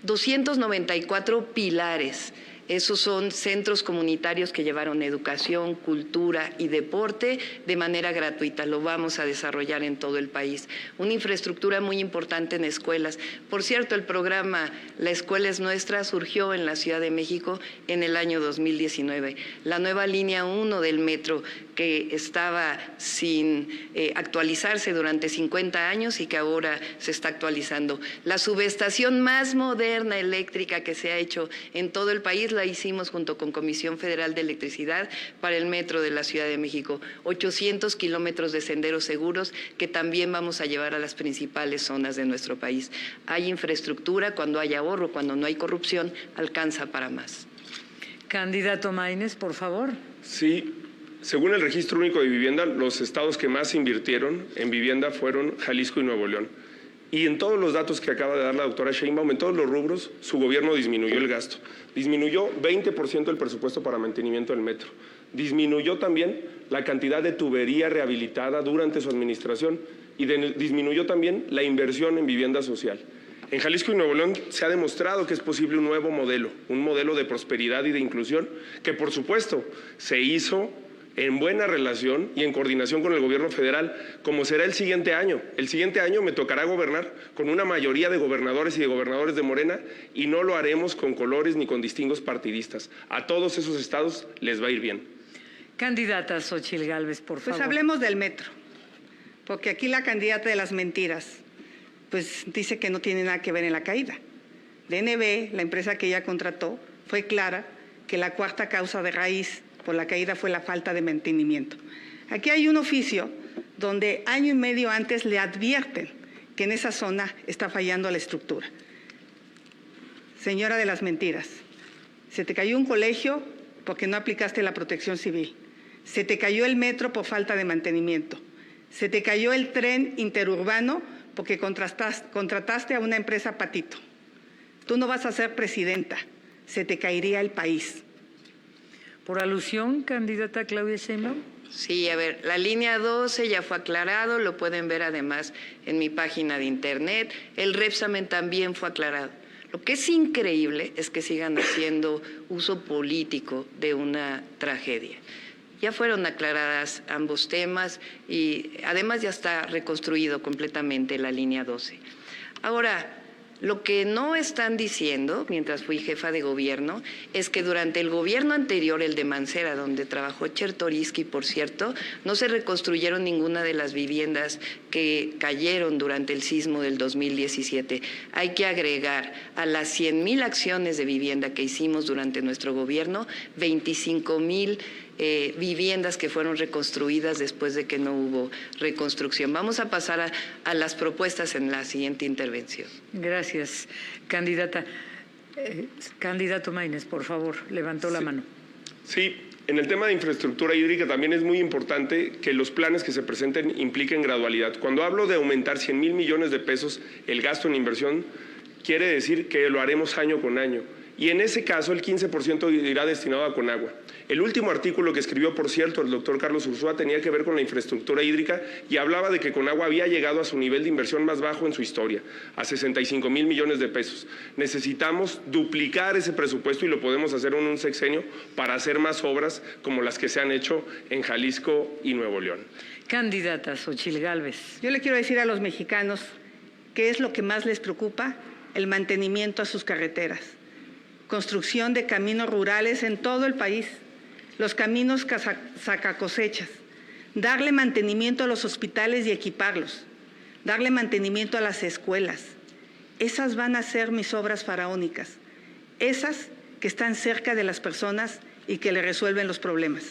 294 pilares. Esos son centros comunitarios que llevaron educación, cultura y deporte de manera gratuita. Lo vamos a desarrollar en todo el país. Una infraestructura muy importante en escuelas. Por cierto, el programa La Escuela es Nuestra surgió en la Ciudad de México en el año 2019. La nueva línea 1 del metro, que estaba sin actualizarse durante 50 años y que ahora se está actualizando. La subestación más moderna eléctrica que se ha hecho en todo el país la hicimos junto con Comisión Federal de Electricidad para el metro de la Ciudad de México. 800 kilómetros de senderos seguros que también vamos a llevar a las principales zonas de nuestro país. Hay infraestructura, cuando hay ahorro, cuando no hay corrupción, alcanza para más. Candidato Maínez, por favor. Sí. Según el Registro Único de Vivienda, los estados que más invirtieron en vivienda fueron Jalisco y Nuevo León. Y en todos los datos que acaba de dar la doctora Sheinbaum, en todos los rubros, su gobierno disminuyó el gasto. Disminuyó 20% el presupuesto para mantenimiento del metro. Disminuyó también la cantidad de tubería rehabilitada durante su administración y disminuyó también la inversión en vivienda social. En Jalisco y Nuevo León se ha demostrado que es posible un nuevo modelo, un modelo de prosperidad y de inclusión que, por supuesto, se hizo en buena relación y en coordinación con el gobierno federal, como será el siguiente año. El siguiente año me tocará gobernar con una mayoría de gobernadores y de gobernadores de Morena, y no lo haremos con colores ni con distingos partidistas. A todos esos estados les va a ir bien. Candidata Xóchitl Gálvez, por favor. Pues hablemos del metro, porque aquí la candidata de las mentiras pues dice que no tiene nada que ver en la caída. DNB, la empresa que ella contrató, fue clara que la cuarta causa de raíz por la caída fue la falta de mantenimiento. Aquí hay un oficio donde año y medio antes le advierten que en esa zona está fallando la estructura. Señora de las mentiras, se te cayó un colegio porque no aplicaste la protección civil. Se te cayó el metro por falta de mantenimiento. Se te cayó el tren interurbano porque contrataste a una empresa patito. Tú no vas a ser presidenta, se te caería el país. Por alusión, candidata Claudia Sheinbaum. Sí, a ver, la línea 12 ya fue aclarado, lo pueden ver además en mi página de internet. El Repsamen también fue aclarado. Lo que es increíble es que sigan haciendo uso político de una tragedia. Ya fueron aclaradas ambos temas y además ya está reconstruido completamente la línea 12. Ahora, lo que no están diciendo, mientras fui jefa de gobierno, es que durante el gobierno anterior, el de Mancera, donde trabajó Chertoriski, por cierto, no se reconstruyeron ninguna de las viviendas que cayeron durante el sismo del 2017. Hay que agregar a las 100,000 acciones de vivienda que hicimos durante nuestro gobierno, 25,000 viviendas que fueron reconstruidas después de que no hubo reconstrucción. Vamos a pasar a las propuestas en la siguiente intervención. Gracias, candidata. Candidato Maínez, por favor, levantó la mano. Sí, en el tema de infraestructura hídrica también es muy importante que los planes que se presenten impliquen gradualidad. Cuando hablo de aumentar 100,000 millones de pesos el gasto en inversión, quiere decir que lo haremos año con año. Y en ese caso el 15% irá destinado a Conagua. El último artículo que escribió, por cierto, el doctor Carlos Ursúa tenía que ver con la infraestructura hídrica y hablaba de que Conagua había llegado a su nivel de inversión más bajo en su historia, a 65,000 millones de pesos. Necesitamos duplicar ese presupuesto y lo podemos hacer en un sexenio para hacer más obras como las que se han hecho en Jalisco y Nuevo León. Candidata Xochitl Gálvez. Yo le quiero decir a los mexicanos qué es lo que más les preocupa: el mantenimiento a sus carreteras, construcción de caminos rurales en todo el país, los caminos sacacosechas, darle mantenimiento a los hospitales y equiparlos, darle mantenimiento a las escuelas. Esas van a ser mis obras faraónicas, esas que están cerca de las personas y que le resuelven los problemas.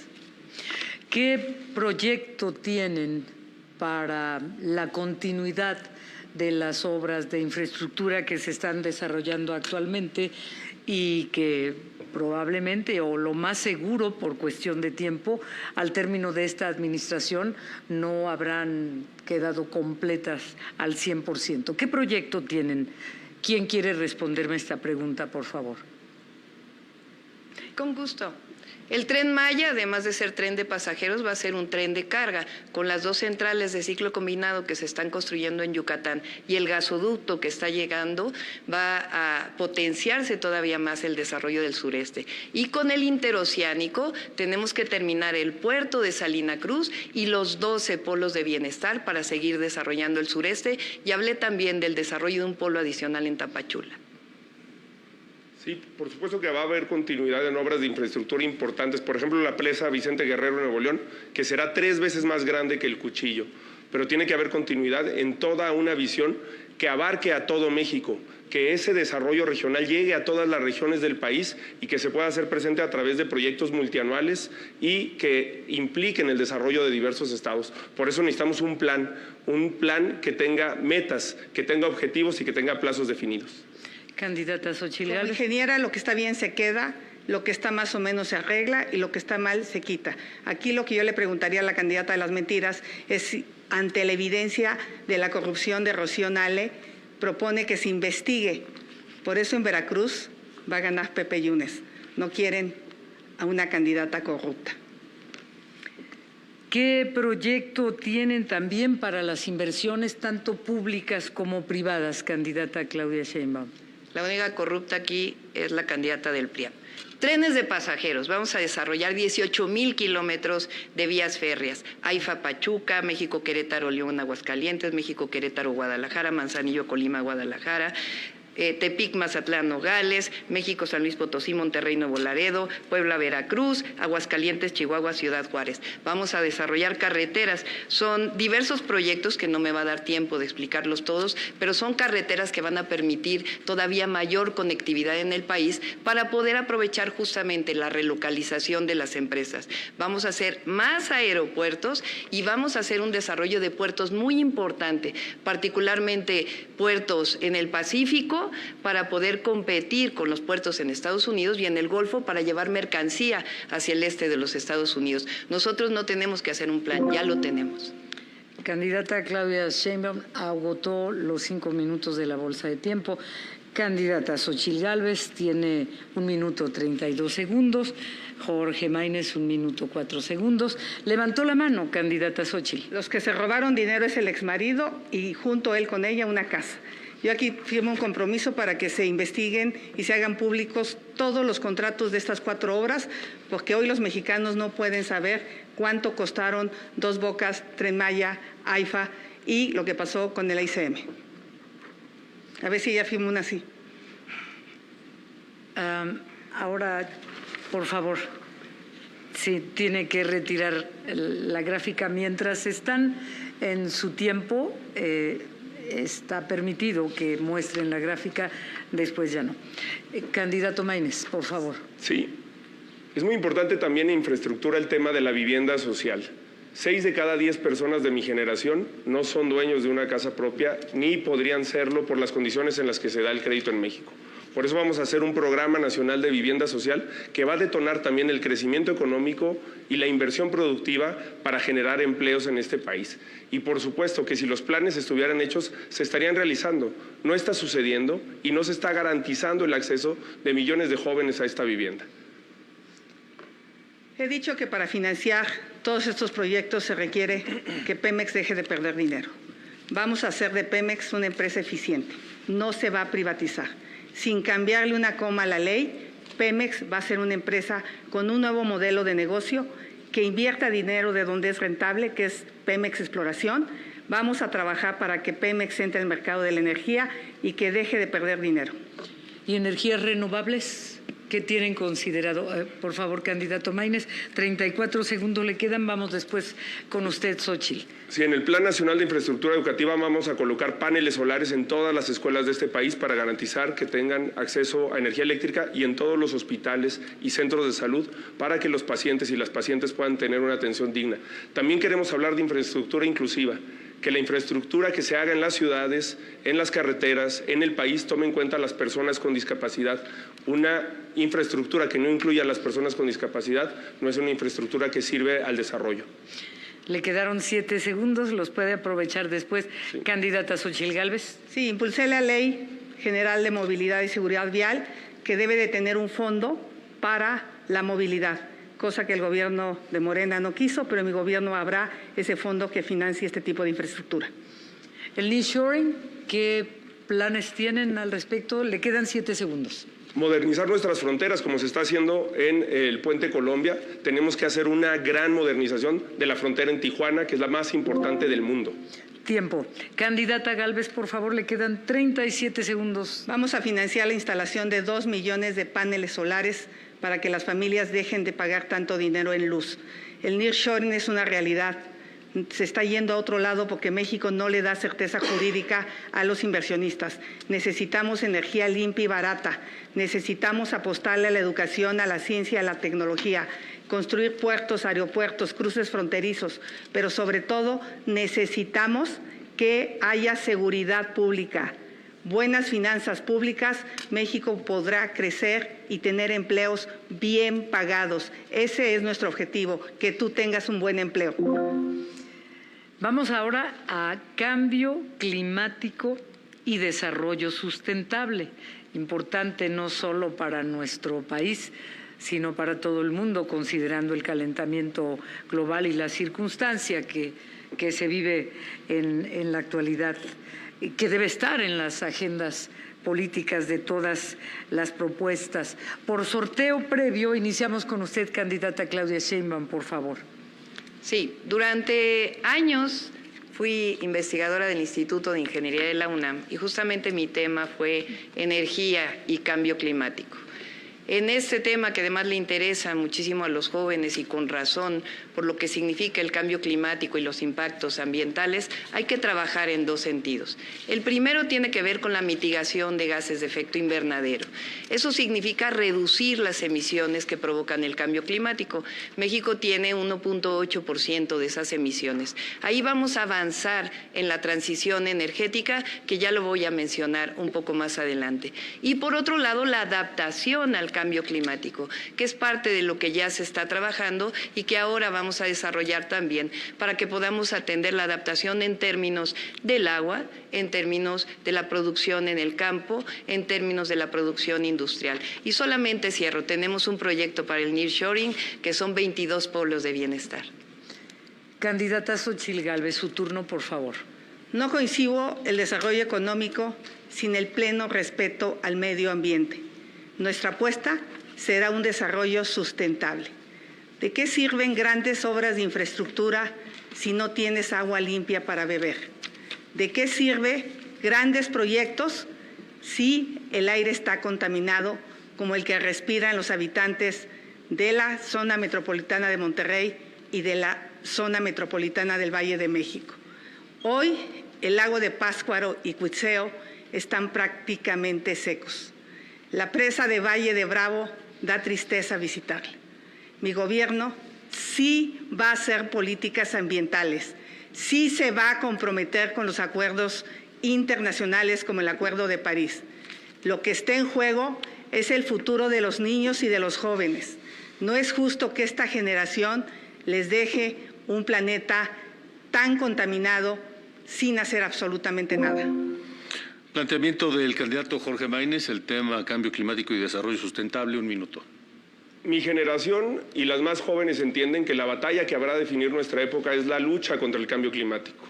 ¿Qué proyecto tienen para la continuidad de las obras de infraestructura que se están desarrollando actualmente y que probablemente, o lo más seguro por cuestión de tiempo, al término de esta administración no habrán quedado completas al 100%? ¿Qué proyecto tienen? ¿Quién quiere responderme esta pregunta, por favor? Con gusto. El Tren Maya, además de ser tren de pasajeros, va a ser un tren de carga, con las 2 centrales de ciclo combinado que se están construyendo en Yucatán y el gasoducto que está llegando, va a potenciarse todavía más el desarrollo del sureste. Y con el interoceánico tenemos que terminar el puerto de Salina Cruz y los 12 polos de bienestar para seguir desarrollando el sureste, y hablé también del desarrollo de un polo adicional en Tapachula. Sí, por supuesto que va a haber continuidad en obras de infraestructura importantes, por ejemplo la presa Vicente Guerrero en Nuevo León, que será 3 veces más grande que el Cuchillo, pero tiene que haber continuidad en toda una visión que abarque a todo México, que ese desarrollo regional llegue a todas las regiones del país y que se pueda hacer presente a través de proyectos multianuales y que impliquen el desarrollo de diversos estados. Por eso necesitamos un plan que tenga metas, que tenga objetivos y que tenga plazos definidos. Candidata Xochitl Como Gálvez. ingeniera, lo que está bien se queda, lo que está más o menos se arregla y lo que está mal se quita. Aquí lo que yo le preguntaría a la candidata de las mentiras es si, ante la evidencia de la corrupción de Rocío Nale, propone que se investigue. Por eso en Veracruz va a ganar Pepe Yunes. No quieren a una candidata corrupta. ¿Qué proyecto tienen también para las inversiones tanto públicas como privadas, candidata Claudia Sheinbaum? La única corrupta aquí es la candidata del PRIAN. Trenes de pasajeros. Vamos a desarrollar 18,000 kilómetros de vías férreas. AIFA Pachuca, México Querétaro León Aguascalientes, México Querétaro Guadalajara, Manzanillo Colima Guadalajara, Tepic, Mazatlán, Nogales, México, San Luis Potosí, Monterrey, Nuevo Laredo, Puebla, Veracruz, Aguascalientes, Chihuahua, Ciudad Juárez. Vamos a desarrollar carreteras. Son diversos proyectos que no me va a dar tiempo de explicarlos todos, pero son carreteras que van a permitir todavía mayor conectividad en el país para poder aprovechar justamente la relocalización de las empresas. Vamos a hacer más aeropuertos y vamos a hacer un desarrollo de puertos muy importante, particularmente puertos en el Pacífico, para poder competir con los puertos en Estados Unidos y en el Golfo para llevar mercancía hacia el este de los Estados Unidos. Nosotros no tenemos que hacer un plan, ya lo tenemos. Candidata Claudia Sheinbaum agotó los 5 minutos de la bolsa de tiempo. Candidata Xochitl Gálvez tiene 1 minuto 32 segundos. Jorge Maínez, 1 minuto 4 segundos. Levantó la mano, candidata Xochitl. Los que se robaron dinero es el exmarido y junto él con ella una casa. Yo aquí firmo un compromiso para que se investiguen y se hagan públicos todos los contratos de estas 4 obras, porque hoy los mexicanos no pueden saber cuánto costaron Dos Bocas, Tren Maya, AIFA y lo que pasó con el ICM. A ver si ya firmo una así. Ahora, por favor, sí, tiene que retirar la gráfica. Mientras están en su tiempo, está permitido que muestren la gráfica, después ya no. Candidato Maínez, por favor. Sí, es muy importante también en infraestructura el tema de la vivienda social. 6 de cada 10 personas de mi generación no son dueños de una casa propia ni podrían serlo por las condiciones en las que se da el crédito en México. Por eso vamos a hacer un programa nacional de vivienda social que va a detonar también el crecimiento económico y la inversión productiva para generar empleos en este país. Y por supuesto que si los planes estuvieran hechos, se estarían realizando. No está sucediendo y no se está garantizando el acceso de millones de jóvenes a esta vivienda. He dicho que para financiar todos estos proyectos se requiere que Pemex deje de perder dinero. Vamos a hacer de Pemex una empresa eficiente. No se va a privatizar. Sin cambiarle una coma a la ley, Pemex va a ser una empresa con un nuevo modelo de negocio que invierta dinero de donde es rentable, que es Pemex Exploración. Vamos a trabajar para que Pemex entre al mercado de la energía y que deje de perder dinero. ¿Y energías renovables? ¿Qué tienen considerado? Por favor, candidato Maínez, 34 segundos le quedan. Vamos después con usted, Xóchitl. Sí, en el Plan Nacional de Infraestructura Educativa vamos a colocar paneles solares en todas las escuelas de este país para garantizar que tengan acceso a energía eléctrica y en todos los hospitales y centros de salud para que los pacientes y las pacientes puedan tener una atención digna. También queremos hablar de infraestructura inclusiva, que la infraestructura que se haga en las ciudades, en las carreteras, en el país, tome en cuenta a las personas con discapacidad. Una infraestructura que no incluya a las personas con discapacidad no es una infraestructura que sirve al desarrollo. Le quedaron 7 segundos, los puede aprovechar después. Sí. Candidata Xóchitl Gálvez. Sí, impulsé la Ley General de Movilidad y Seguridad Vial, que debe de tener un fondo para la movilidad, cosa que el gobierno de Morena no quiso, pero en mi gobierno habrá ese fondo que financie este tipo de infraestructura. El nearshoring, ¿qué planes tienen al respecto? Le quedan 7 segundos. Modernizar nuestras fronteras, como se está haciendo en el Puente Colombia. Tenemos que hacer una gran modernización de la frontera en Tijuana, que es la más importante del mundo. Tiempo. Candidata Gálvez, por favor, le quedan 37 segundos. Vamos a financiar la instalación de 2 millones de paneles solares para que las familias dejen de pagar tanto dinero en luz. El nearshoring es una realidad. Se está yendo a otro lado porque México no le da certeza jurídica a los inversionistas. Necesitamos energía limpia y barata. Necesitamos apostarle a la educación, a la ciencia, a la tecnología, construir puertos, aeropuertos, cruces fronterizos, pero sobre todo necesitamos que haya seguridad pública. Buenas finanzas públicas, México podrá crecer y tener empleos bien pagados. Ese es nuestro objetivo, que tú tengas un buen empleo. Vamos ahora a cambio climático y desarrollo sustentable, importante no solo para nuestro país, sino para todo el mundo, considerando el calentamiento global y la circunstancia que se vive en la actualidad, que debe estar en las agendas políticas de todas las propuestas. Por sorteo previo, iniciamos con usted, candidata Claudia Sheinbaum, por favor. Sí, durante años fui investigadora del Instituto de Ingeniería de la UNAM y justamente mi tema fue energía y cambio climático. En este tema, que además le interesa muchísimo a los jóvenes y con razón por lo que significa el cambio climático y los impactos ambientales, hay que trabajar en 2 sentidos. El primero tiene que ver con la mitigación de gases de efecto invernadero. Eso significa reducir las emisiones que provocan el cambio climático. México tiene 1.8% de esas emisiones. Ahí vamos a avanzar en la transición energética, que ya lo voy a mencionar un poco más adelante. Y por otro lado, la adaptación al cambio climático, que es parte de lo que ya se está trabajando y que ahora vamos a desarrollar también para que podamos atender la adaptación en términos del agua, en términos de la producción en el campo, en términos de la producción industrial. Y solamente cierro, tenemos un proyecto para el nearshoring que son 22 polos de bienestar. Candidata Xóchitl Gálvez, su turno, por favor. No concibo el desarrollo económico sin el pleno respeto al medio ambiente. Nuestra apuesta será un desarrollo sustentable. ¿De qué sirven grandes obras de infraestructura si no tienes agua limpia para beber? ¿De qué sirve grandes proyectos si el aire está contaminado, como el que respiran los habitantes de la zona metropolitana de Monterrey y de la zona metropolitana del Valle de México? Hoy el lago de Pátzcuaro y Cuitzeo están prácticamente secos. La presa de Valle de Bravo da tristeza visitarla. Mi gobierno sí va a hacer políticas ambientales, sí se va a comprometer con los acuerdos internacionales como el Acuerdo de París. Lo que está en juego es el futuro de los niños y de los jóvenes. No es justo que esta generación les deje un planeta tan contaminado sin hacer absolutamente nada. Planteamiento del candidato Jorge Maínez, el tema cambio climático y desarrollo sustentable, 1 minuto. Mi generación y las más jóvenes entienden que la batalla que habrá de definir nuestra época es la lucha contra el cambio climático.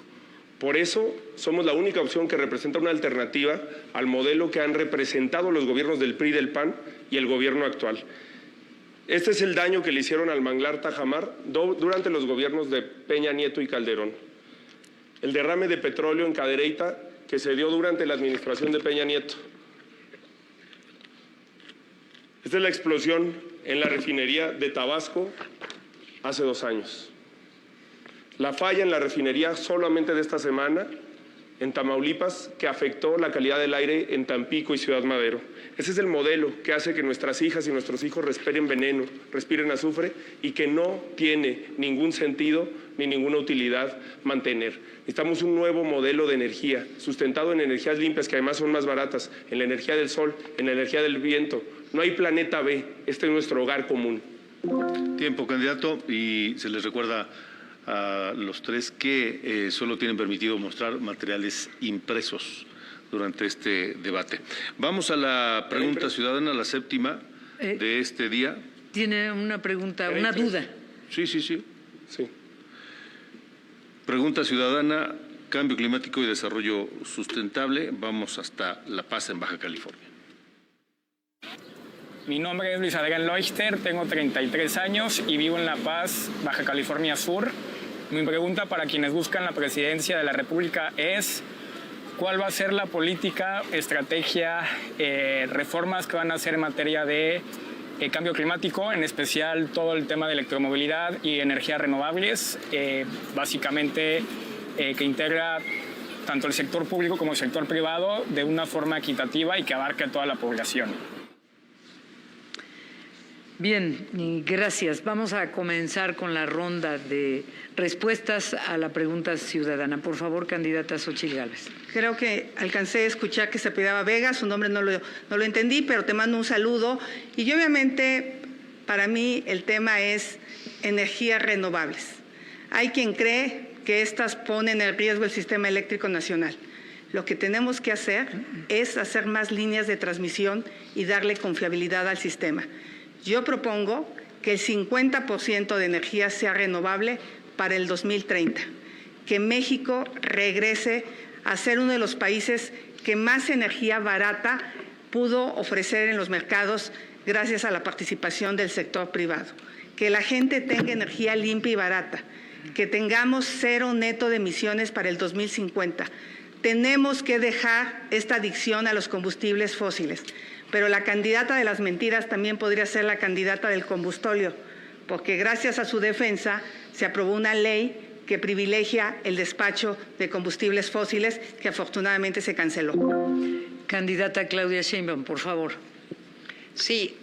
Por eso somos la única opción que representa una alternativa al modelo que han representado los gobiernos del PRI y del PAN y el gobierno actual. Este es el daño que le hicieron al manglar Tajamar durante los gobiernos de Peña Nieto y Calderón. El derrame de petróleo en Cadereyta que se dio durante la administración de Peña Nieto. Esta es la explosión en la refinería de Tabasco hace 2 años. La falla en la refinería solamente de esta semana en Tamaulipas que afectó la calidad del aire en Tampico y Ciudad Madero. Ese es el modelo que hace que nuestras hijas y nuestros hijos respiren veneno, respiren azufre y que no tiene ningún sentido ni ninguna utilidad mantener. Necesitamos un nuevo modelo de energía, sustentado en energías limpias que además son más baratas, en la energía del sol, en la energía del viento. No hay planeta B, este es nuestro hogar común. Tiempo, candidato, y se les recuerda a los 3 que solo tienen permitido mostrar materiales impresos durante este debate. Vamos a la pregunta ciudadana, la 7ª de este día. Tiene una pregunta, una duda. Sí. Pregunta ciudadana, cambio climático y desarrollo sustentable. Vamos hasta La Paz, en Baja California. Mi nombre es Luis Adrián Leuchter, tengo 33 años y vivo en La Paz, Baja California Sur. Mi pregunta para quienes buscan la presidencia de la República es: ¿cuál va a ser la política, estrategia, reformas que van a hacer en materia de cambio climático, en especial todo el tema de electromovilidad y energías renovables, básicamente que integra tanto el sector público como el sector privado de una forma equitativa y que abarque a toda la población? Bien, gracias. Vamos a comenzar con la ronda de respuestas a la pregunta ciudadana. Por favor, candidata Xóchitl Gálvez. Creo que alcancé a escuchar que se apellidaba Vega, su nombre no lo entendí, pero te mando un saludo. Y obviamente, para mí el tema es energías renovables. Hay quien cree que estas ponen en riesgo el sistema eléctrico nacional. Lo que tenemos que hacer es hacer más líneas de transmisión y darle confiabilidad al sistema. Yo propongo que el 50% de energía sea renovable para el 2030, que México regrese a ser uno de los países que más energía barata pudo ofrecer en los mercados gracias a la participación del sector privado, que la gente tenga energía limpia y barata, que tengamos 0 neto de emisiones para el 2050. Tenemos que dejar esta adicción a los combustibles fósiles. Pero la candidata de las mentiras también podría ser la candidata del combustóleo, porque gracias a su defensa se aprobó una ley que privilegia el despacho de combustibles fósiles, que afortunadamente se canceló. Candidata Claudia Sheinbaum, por favor. Sí,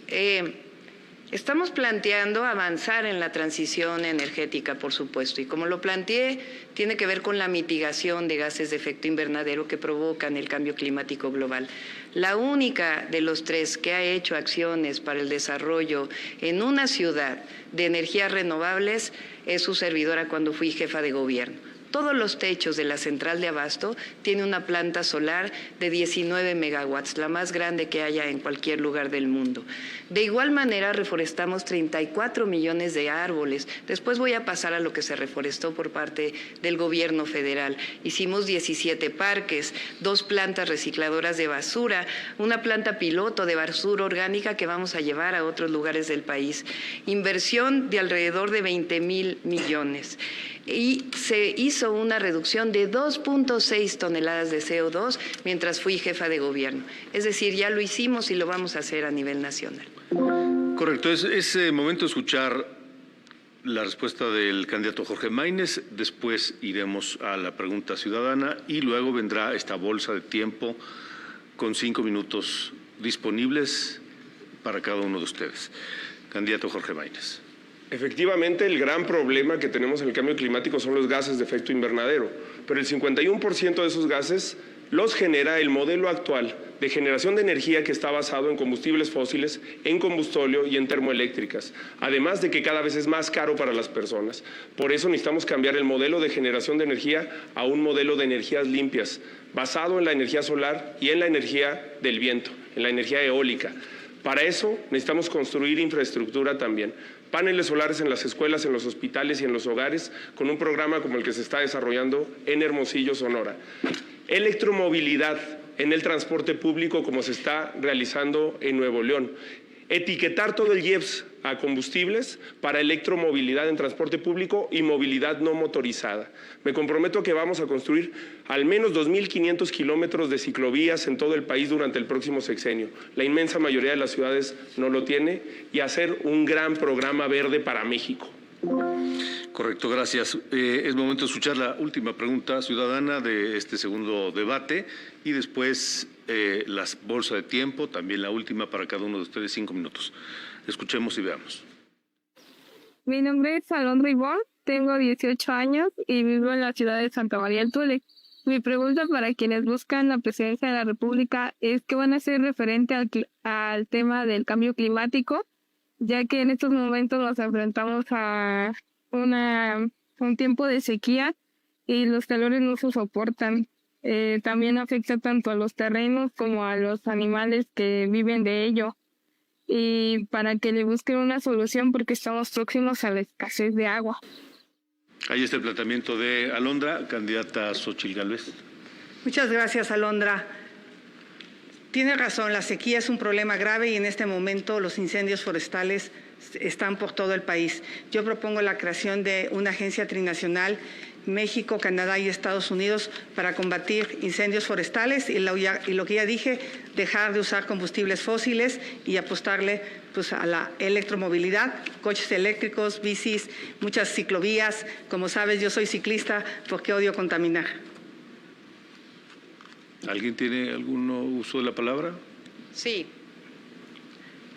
estamos planteando avanzar en la transición energética, por supuesto, y como lo planteé, tiene que ver con la mitigación de gases de efecto invernadero que provocan el cambio climático global. La única de los 3 que ha hecho acciones para el desarrollo en una ciudad de energías renovables es su servidora cuando fui jefa de gobierno. Todos los techos de la central de abasto tiene una planta solar de 19 megawatts, la más grande que haya en cualquier lugar del mundo. De igual manera, reforestamos 34 millones de árboles. Después voy a pasar a lo que se reforestó por parte del gobierno federal. Hicimos 17 parques, 2 plantas recicladoras de basura, una planta piloto de basura orgánica que vamos a llevar a otros lugares del país. Inversión de alrededor de 20,000 millones. Y se hizo una reducción de 2.6 toneladas de CO2 mientras fui jefa de gobierno. Es decir, ya lo hicimos y lo vamos a hacer a nivel nacional. Correcto, es momento de escuchar la respuesta del candidato Jorge Maínez, después iremos a la pregunta ciudadana y luego vendrá esta bolsa de tiempo con 5 minutos disponibles para cada uno de ustedes. Candidato Jorge Maínez. Efectivamente, el gran problema que tenemos en el cambio climático son los gases de efecto invernadero, pero el 51% de esos gases los genera el modelo actual de generación de energía que está basado en combustibles fósiles, en combustóleo y en termoeléctricas, además de que cada vez es más caro para las personas. Por eso necesitamos cambiar el modelo de generación de energía a un modelo de energías limpias, basado en la energía solar y en la energía del viento, en la energía eólica. Para eso necesitamos construir infraestructura también. Paneles solares en las escuelas, en los hospitales y en los hogares, con un programa como el que se está desarrollando en Hermosillo, Sonora. Electromovilidad en el transporte público, como se está realizando en Nuevo León. Etiquetar todo el IEPS a combustibles para electromovilidad en transporte público y movilidad no motorizada. Me comprometo a que vamos a construir al menos 2.500 kilómetros de ciclovías en todo el país durante el próximo sexenio. La inmensa mayoría de las ciudades no lo tiene, y hacer un gran programa verde para México. Correcto, gracias. Es momento de escuchar la última pregunta ciudadana de este segundo debate y después las bolsas de tiempo, también la última para cada uno de ustedes, 5 minutos. Escuchemos y veamos. Mi nombre es Alondra Ivonne, tengo 18 años y vivo en la ciudad de Santa María del Tule. Mi pregunta para quienes buscan la presidencia de la República es qué van a hacer referente al tema del cambio climático, ya que en estos momentos nos enfrentamos a un tiempo de sequía y los calores no se soportan. También afecta tanto a los terrenos como a los animales que viven de ello. Y para que le busquen una solución porque estamos próximos a la escasez de agua. Ahí está el planteamiento de Alondra, candidata Xóchitl Gálvez. Muchas gracias, Alondra. Tiene razón, la sequía es un problema grave y en este momento los incendios forestales están por todo el país. Yo propongo la creación de una agencia trinacional, México, Canadá y Estados Unidos, para combatir incendios forestales y lo que ya dije, dejar de usar combustibles fósiles y apostarle pues, a la electromovilidad, coches eléctricos, bicis, muchas ciclovías. Como sabes, yo soy ciclista porque odio contaminar. ¿Alguien tiene algún uso de la palabra? Sí.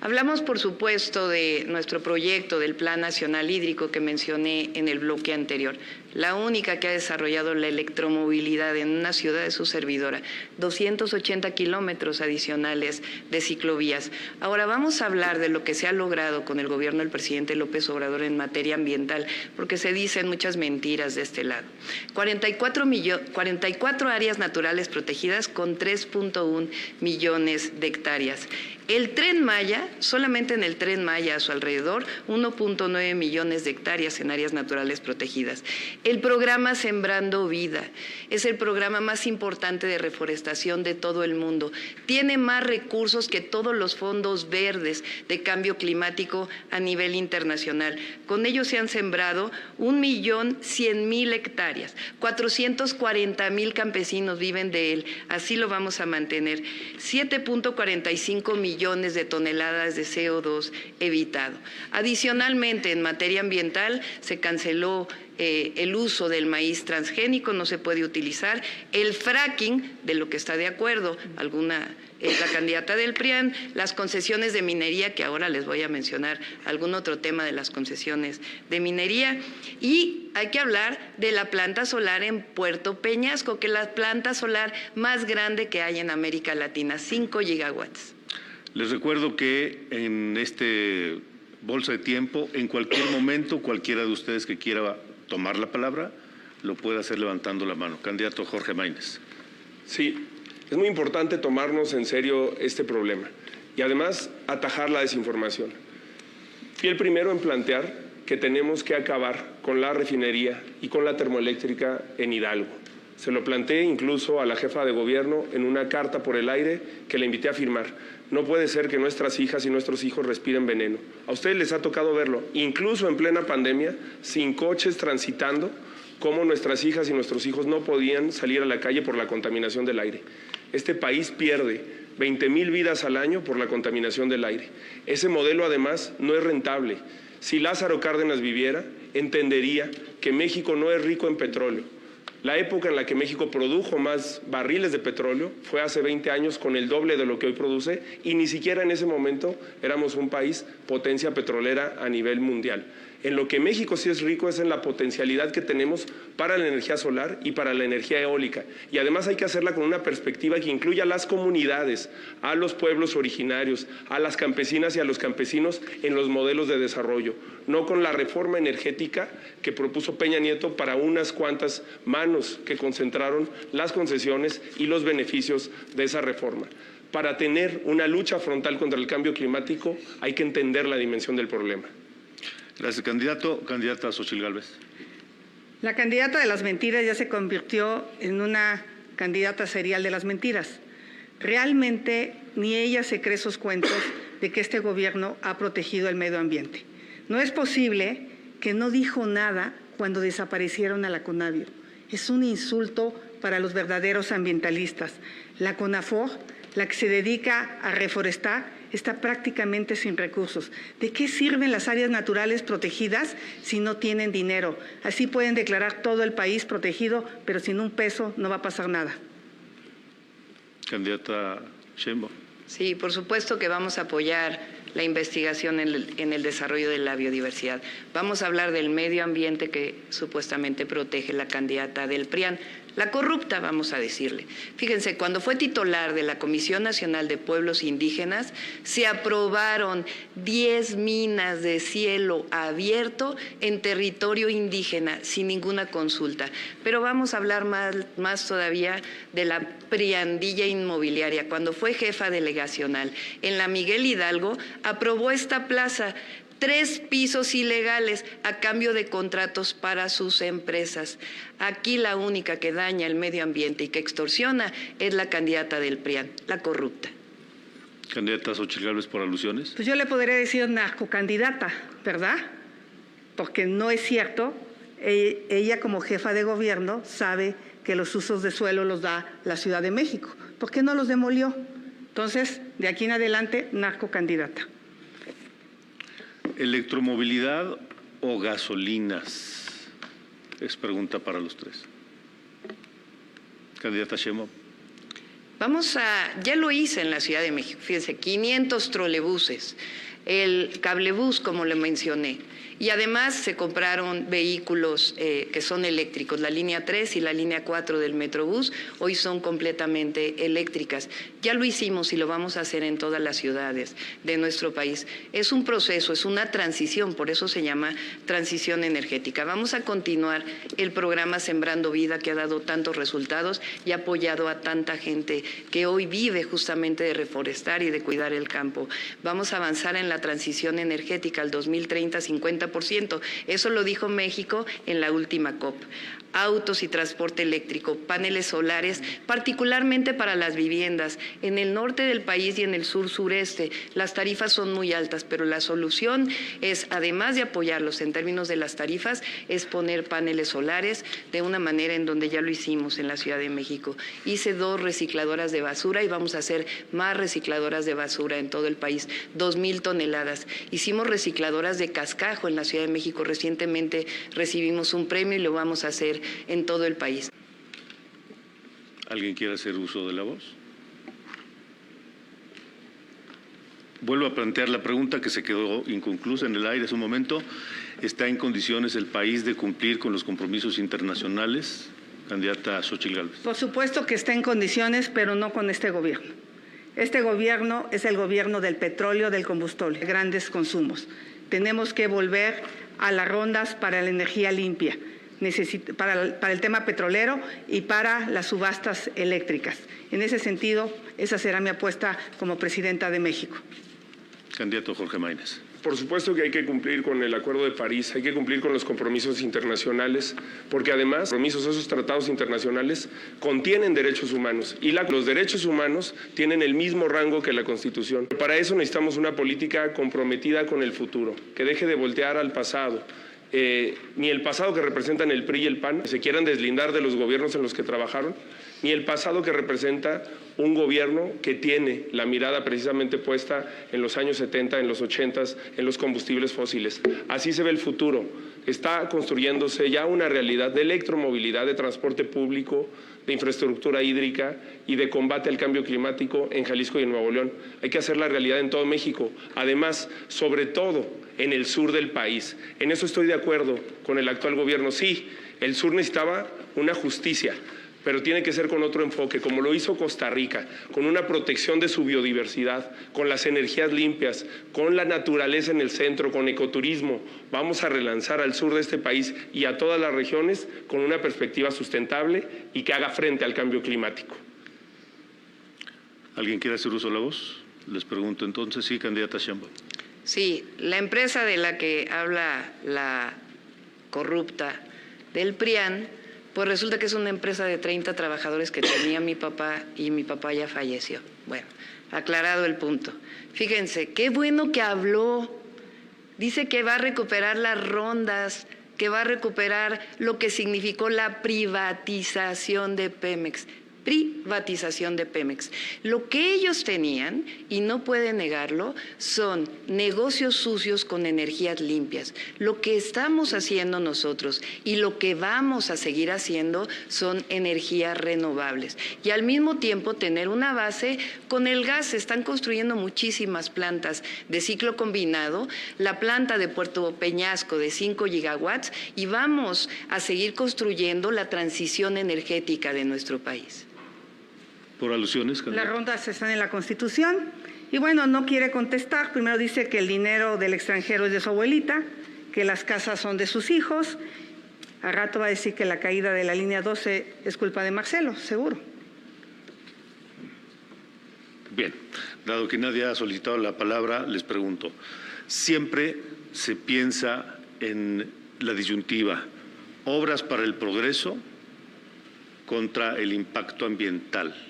Hablamos, por supuesto, de nuestro proyecto del Plan Nacional Hídrico que mencioné en el bloque anterior. La única que ha desarrollado la electromovilidad en una ciudad es su servidora. 280 kilómetros adicionales de ciclovías. Ahora vamos a hablar de lo que se ha logrado con el gobierno del presidente López Obrador en materia ambiental, porque se dicen muchas mentiras de este lado. 44 áreas naturales protegidas con 3.1 millones de hectáreas. El Tren Maya, solamente en el Tren Maya a su alrededor, 1.9 millones de hectáreas en áreas naturales protegidas. El programa Sembrando Vida es el programa más importante de reforestación de todo el mundo. Tiene más recursos que todos los fondos verdes de cambio climático a nivel internacional. Con ellos se han sembrado 1.100.000 hectáreas. 440.000 campesinos viven de él. Así lo vamos a mantener. 7.45 millones de toneladas de CO2 evitado. Adicionalmente, en materia ambiental, se canceló el uso del maíz transgénico, no se puede utilizar. El fracking, de lo que está de acuerdo la candidata del PRIAN, las concesiones de minería, que ahora les voy a mencionar algún otro tema de las concesiones de minería. Y hay que hablar de la planta solar en Puerto Peñasco, que es la planta solar más grande que hay en América Latina, 5 gigawatts. Les recuerdo que en este bolsa de tiempo, en cualquier momento, cualquiera de ustedes que quiera tomar la palabra lo puede hacer levantando la mano. Candidato Jorge Maínez. Sí, es muy importante tomarnos en serio este problema y además atajar la desinformación. Fui el primero en plantear que tenemos que acabar con la refinería y con la termoeléctrica en Hidalgo. Se lo planteé incluso a la jefa de gobierno en una carta por el aire que le invité a firmar. No puede ser que nuestras hijas y nuestros hijos respiren veneno. A ustedes les ha tocado verlo, incluso en plena pandemia, sin coches transitando, cómo nuestras hijas y nuestros hijos no podían salir a la calle por la contaminación del aire. Este país pierde 20,000 vidas al año por la contaminación del aire. Ese modelo, además, no es rentable. Si Lázaro Cárdenas viviera, entendería que México no es rico en petróleo. La época en la que México produjo más barriles de petróleo fue hace 20 años con el doble de lo que hoy produce y ni siquiera en ese momento éramos un país potencia petrolera a nivel mundial. En lo que México sí es rico es en la potencialidad que tenemos para la energía solar y para la energía eólica. Y además hay que hacerla con una perspectiva que incluya a las comunidades, a los pueblos originarios, a las campesinas y a los campesinos en los modelos de desarrollo, no con la reforma energética que propuso Peña Nieto para unas cuantas manos que concentraron las concesiones y los beneficios de esa reforma. Para tener una lucha frontal contra el cambio climático hay que entender la dimensión del problema. Gracias, candidato. Candidata Xochitl Gálvez. La candidata de las mentiras ya se convirtió en una candidata serial de las mentiras. Realmente ni ella se cree esos cuentos de que este gobierno ha protegido el medio ambiente. No es posible que no dijo nada cuando desaparecieron a la CONAVIO. Es un insulto para los verdaderos ambientalistas. La CONAFOR, la que se dedica a reforestar, está prácticamente sin recursos. ¿De qué sirven las áreas naturales protegidas si no tienen dinero? Así pueden declarar todo el país protegido, pero sin un peso no va a pasar nada. Candidata Sheinbaum. Sí, por supuesto que vamos a apoyar la investigación en el desarrollo de la biodiversidad. Vamos a hablar del medio ambiente que supuestamente protege la candidata del PRIAN. La corrupta, vamos a decirle. Fíjense, cuando fue titular de la Comisión Nacional de Pueblos Indígenas, se aprobaron 10 minas de cielo abierto en territorio indígena, sin ninguna consulta. Pero vamos a hablar más todavía de la priandilla inmobiliaria. Cuando fue jefa delegacional en la Miguel Hidalgo, aprobó esta plaza, 3 pisos ilegales a cambio de contratos para sus empresas. Aquí la única que daña el medio ambiente y que extorsiona es la candidata del PRIAN, la corrupta. Candidata Xochitl Gálvez, por alusiones. Pues yo le podría decir narcocandidata, ¿verdad? Porque no es cierto. Ella como jefa de gobierno sabe que los usos de suelo los da la Ciudad de México. ¿Por qué no los demolió? Entonces, de aquí en adelante, narcocandidata. ¿Electromovilidad o gasolinas? Es pregunta para los tres. Candidata Sheinbaum. Ya lo hice en la Ciudad de México, fíjense, 500 trolebuses, el cablebús, como le mencioné. Y además se compraron vehículos que son eléctricos. La línea 3 y la línea 4 del Metrobús hoy son completamente eléctricas. Ya lo hicimos y lo vamos a hacer en todas las ciudades de nuestro país. Es un proceso, es una transición, por eso se llama transición energética. Vamos a continuar el programa Sembrando Vida, que ha dado tantos resultados y ha apoyado a tanta gente que hoy vive justamente de reforestar y de cuidar el campo. Vamos a avanzar en la transición energética al 2030, 50%. Eso lo dijo México en la última COP. Autos y transporte eléctrico, paneles solares, particularmente para las viviendas. En el norte del país y en el sur-sureste las tarifas son muy altas, pero la solución es, además de apoyarlos en términos de las tarifas, es poner paneles solares de una manera en donde ya lo hicimos en la Ciudad de México. Hice 2 recicladoras de basura y vamos a hacer más recicladoras de basura en todo el país, 2,000 toneladas. Hicimos recicladoras de cascajo en la Ciudad de México. Recientemente recibimos un premio y lo vamos a hacer en todo el país. ¿Alguien quiere hacer uso de la voz? Vuelvo a plantear la pregunta que se quedó inconclusa en el aire hace un momento. ¿Está en condiciones el país de cumplir con los compromisos internacionales? Candidata Xochitl Gálvez. Por supuesto que está en condiciones, pero no con este gobierno. Este gobierno es el gobierno del petróleo, del combustible, de grandes consumos. Tenemos que volver a las rondas para la energía limpia. para el tema petrolero y para las subastas eléctricas. En ese sentido, esa será mi apuesta como presidenta de México. Candidato Jorge Maínez. Por supuesto que hay que cumplir con el Acuerdo de París, hay que cumplir con los compromisos internacionales, porque además esos tratados internacionales contienen derechos humanos y los derechos humanos tienen el mismo rango que la Constitución. Para eso necesitamos una política comprometida con el futuro, que deje de voltear al pasado. Ni el pasado que representan el PRI y el PAN se quieran deslindar de los gobiernos en los que trabajaron, ni el pasado que representa un gobierno que tiene la mirada precisamente puesta en los años 70, en los 80, en los combustibles fósiles. Así se ve el futuro. Está construyéndose ya una realidad de electromovilidad, de transporte público, de infraestructura hídrica y de combate al cambio climático en Jalisco y en Nuevo León. Hay que hacer la realidad en todo México. Además, sobre todo en el sur del país. En eso estoy de acuerdo con el actual gobierno. Sí, el sur necesitaba una justicia, pero tiene que ser con otro enfoque, como lo hizo Costa Rica, con una protección de su biodiversidad, con las energías limpias, con la naturaleza en el centro, con ecoturismo. Vamos a relanzar al sur de este país y a todas las regiones con una perspectiva sustentable y que haga frente al cambio climático. ¿Alguien quiere hacer uso de la voz? Les pregunto entonces. Sí, candidata Sheinbaum. Sí, la empresa de la que habla la corrupta del PRIAN, pues resulta que es una empresa de 30 trabajadores que tenía mi papá y mi papá ya falleció. Bueno, aclarado el punto. Fíjense, qué bueno que habló. Dice que va a recuperar las rondas, que va a recuperar lo que significó la privatización de Pemex. Privatización de Pemex. Lo que ellos tenían, y no pueden negarlo, son negocios sucios con energías limpias. Lo que estamos haciendo nosotros y lo que vamos a seguir haciendo son energías renovables. Y al mismo tiempo tener una base con el gas. Están construyendo muchísimas plantas de ciclo combinado, la planta de Puerto Peñasco de 5 gigawatts y vamos a seguir construyendo la transición energética de nuestro país. Por alusiones, Las rondas están en la Constitución y bueno, no quiere contestar. Primero dice que el dinero del extranjero es de su abuelita, que las casas son de sus hijos. Al rato va a decir que la caída de la línea 12 es culpa de Marcelo, seguro. Bien, dado que nadie ha solicitado la palabra, les pregunto. Siempre se piensa en la disyuntiva, obras para el progreso contra el impacto ambiental.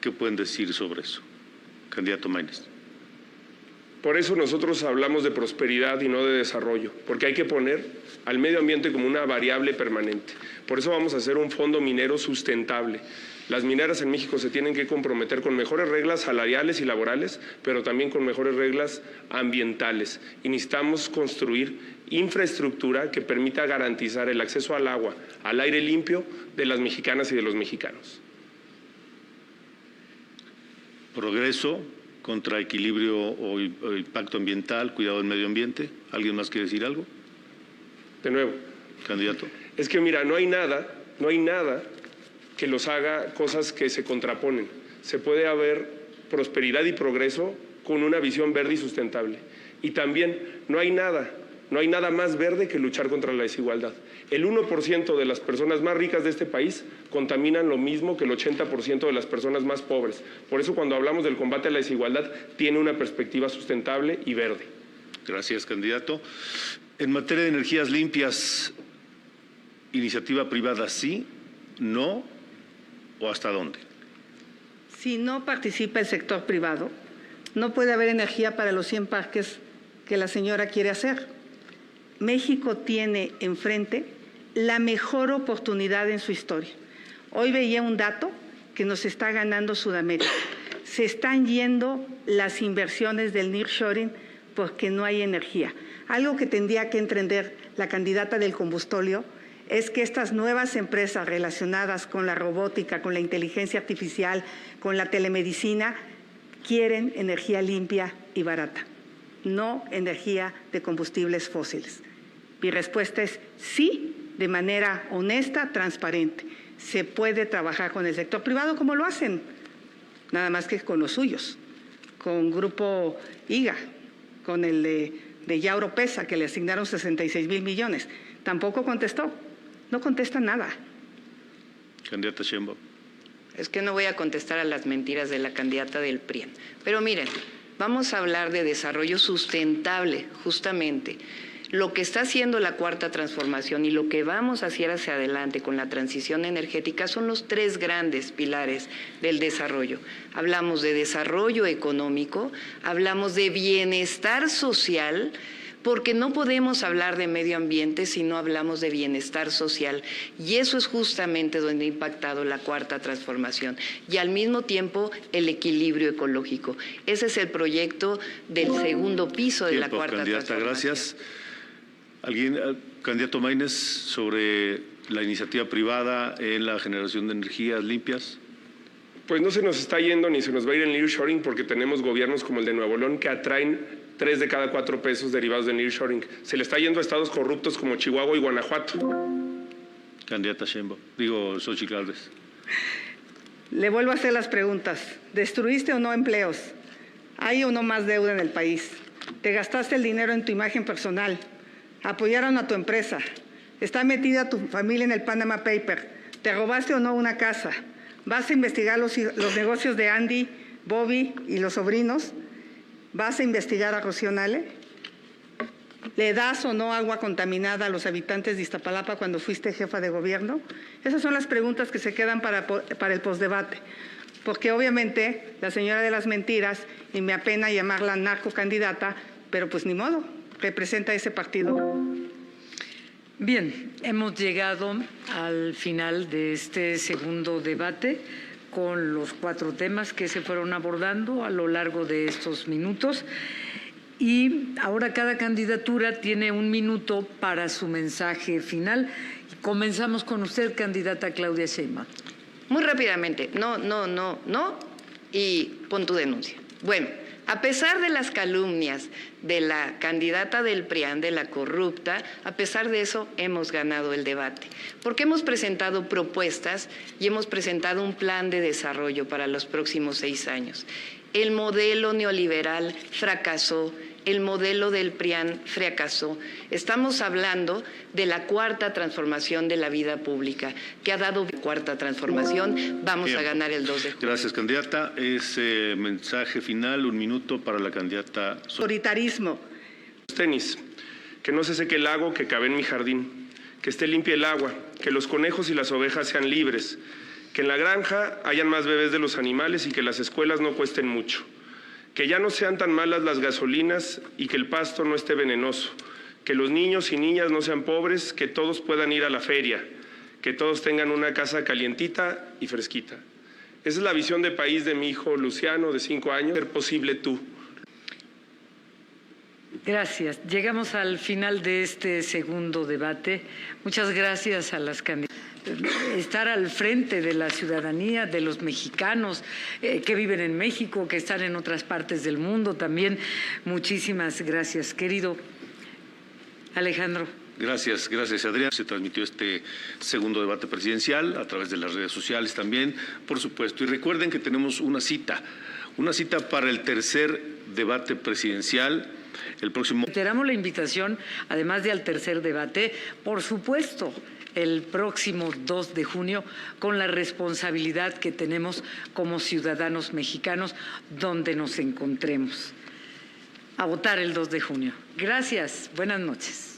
¿Qué pueden decir sobre eso? Candidato Maínez. Por eso nosotros hablamos de prosperidad y no de desarrollo, porque hay que poner al medio ambiente como una variable permanente. Por eso vamos a hacer un fondo minero sustentable. Las mineras en México se tienen que comprometer con mejores reglas salariales y laborales, pero también con mejores reglas ambientales. Y necesitamos construir infraestructura que permita garantizar el acceso al agua, al aire limpio de las mexicanas y de los mexicanos. Progreso contra equilibrio o impacto ambiental, cuidado del medio ambiente. ¿Alguien más quiere decir algo? De nuevo. Candidato. Es que mira, no hay nada que los haga cosas que se contraponen. Se puede haber prosperidad y progreso con una visión verde y sustentable. Y también no hay nada más verde que luchar contra la desigualdad. El 1% de las personas más ricas de este país contaminan lo mismo que el 80% de las personas más pobres. Por eso cuando hablamos del combate a la desigualdad tiene una perspectiva sustentable y verde. Gracias, candidato. En materia de energías limpias, iniciativa privada sí, no o hasta dónde. Si no participa el sector privado, no puede haber energía para los 100 parques que la señora quiere hacer. México tiene enfrente la mejor oportunidad en su historia. Hoy veía un dato que nos está ganando Sudamérica. Se están yendo las inversiones del nearshoring porque no hay energía. Algo que tendría que entender la candidata del combustóleo es que estas nuevas empresas relacionadas con la robótica, con la inteligencia artificial, con la telemedicina, quieren energía limpia y barata, no energía de combustibles fósiles. Mi respuesta es sí, de manera honesta, transparente. Se puede trabajar con el sector privado como lo hacen, nada más que con los suyos, con Grupo IGA, con el de Yauro Pesa, que le asignaron 66,000 millones. Tampoco contestó. No contesta nada. Candidata Sheinbaum. Es que no voy a contestar a las mentiras de la candidata del PRIAN. Pero miren, vamos a hablar de desarrollo sustentable, justamente. Lo que está haciendo la Cuarta Transformación y lo que vamos a hacer hacia adelante con la transición energética son los tres grandes pilares del desarrollo. Hablamos de desarrollo económico, hablamos de bienestar social, porque no podemos hablar de medio ambiente si no hablamos de bienestar social. Y eso es justamente donde ha impactado la Cuarta Transformación. Y al mismo tiempo el equilibrio ecológico. Ese es el proyecto del segundo piso de la Cuarta candidata, Transformación. Gracias. ¿Alguien, candidato Maínez, sobre la iniciativa privada en la generación de energías limpias? Pues no se nos está yendo ni se nos va a ir el nearshoring porque tenemos gobiernos como el de Nuevo León que atraen 3 de cada 4 pesos derivados de nearshoring. Se le está yendo a estados corruptos como Chihuahua y Guanajuato. Candidata Sheinbaum, Xochitl Gálvez. Le vuelvo a hacer las preguntas. ¿Destruiste o no empleos? ¿Hay o no más deuda en el país? ¿Te gastaste el dinero en tu imagen personal? ¿Apoyaron a tu empresa? ¿Está metida tu familia en el Panama Paper? ¿Te robaste o no una casa? ¿Vas a investigar los negocios de Andy, Bobby y los sobrinos? ¿Vas a investigar a Rocío Nale? ¿Le das o no agua contaminada a los habitantes de Iztapalapa cuando fuiste jefa de gobierno? Esas son las preguntas que se quedan para el postdebate. Porque obviamente la señora de las mentiras, y me apena llamarla narcocandidata, pero pues ni modo, representa ese partido. Bien, hemos llegado al final de este segundo debate con los 4 temas que se fueron abordando a lo largo de estos minutos. Y ahora cada candidatura tiene 1 minuto para su mensaje final. Comenzamos con usted, candidata Claudia Sheinbaum. Muy rápidamente, no, y pon tu denuncia. Bueno, a pesar de las calumnias de la candidata del PRIAN, de la corrupta, a pesar de eso hemos ganado el debate, porque hemos presentado propuestas y hemos presentado un plan de desarrollo para los próximos 6 años. El modelo neoliberal fracasó, el modelo del PRIAN fracasó. Estamos hablando de la Cuarta Transformación de la vida pública, que ha dado Cuarta Transformación. Vamos a ganar el 2 de julio. Gracias, candidata. Ese mensaje final, 1 minuto para la candidata. Autoritarismo. Tenis, que no se seque el lago que cabe en mi jardín, que esté limpia el agua, que los conejos y las ovejas sean libres, que en la granja hayan más bebés de los animales y que las escuelas no cuesten mucho. Que ya no sean tan malas las gasolinas y que el pasto no esté venenoso, que los niños y niñas no sean pobres, que todos puedan ir a la feria, que todos tengan una casa calientita y fresquita. Esa es la visión de país de mi hijo Luciano, de 5 años. Ser posible tú. Gracias. Llegamos al final de este segundo debate. Muchas gracias a las candidatas. Estar al frente de la ciudadanía, de los mexicanos que viven en México, que están en otras partes del mundo también. Muchísimas gracias, querido Alejandro. Gracias, Adrián. Se transmitió este segundo debate presidencial a través de las redes sociales también, por supuesto. Y recuerden que tenemos una cita para el tercer debate presidencial. El próximo. Reiteramos la invitación, además de al tercer debate, por supuesto, el próximo 2 de junio, con la responsabilidad que tenemos como ciudadanos mexicanos, donde nos encontremos. A votar el 2 de junio. Gracias. Buenas noches.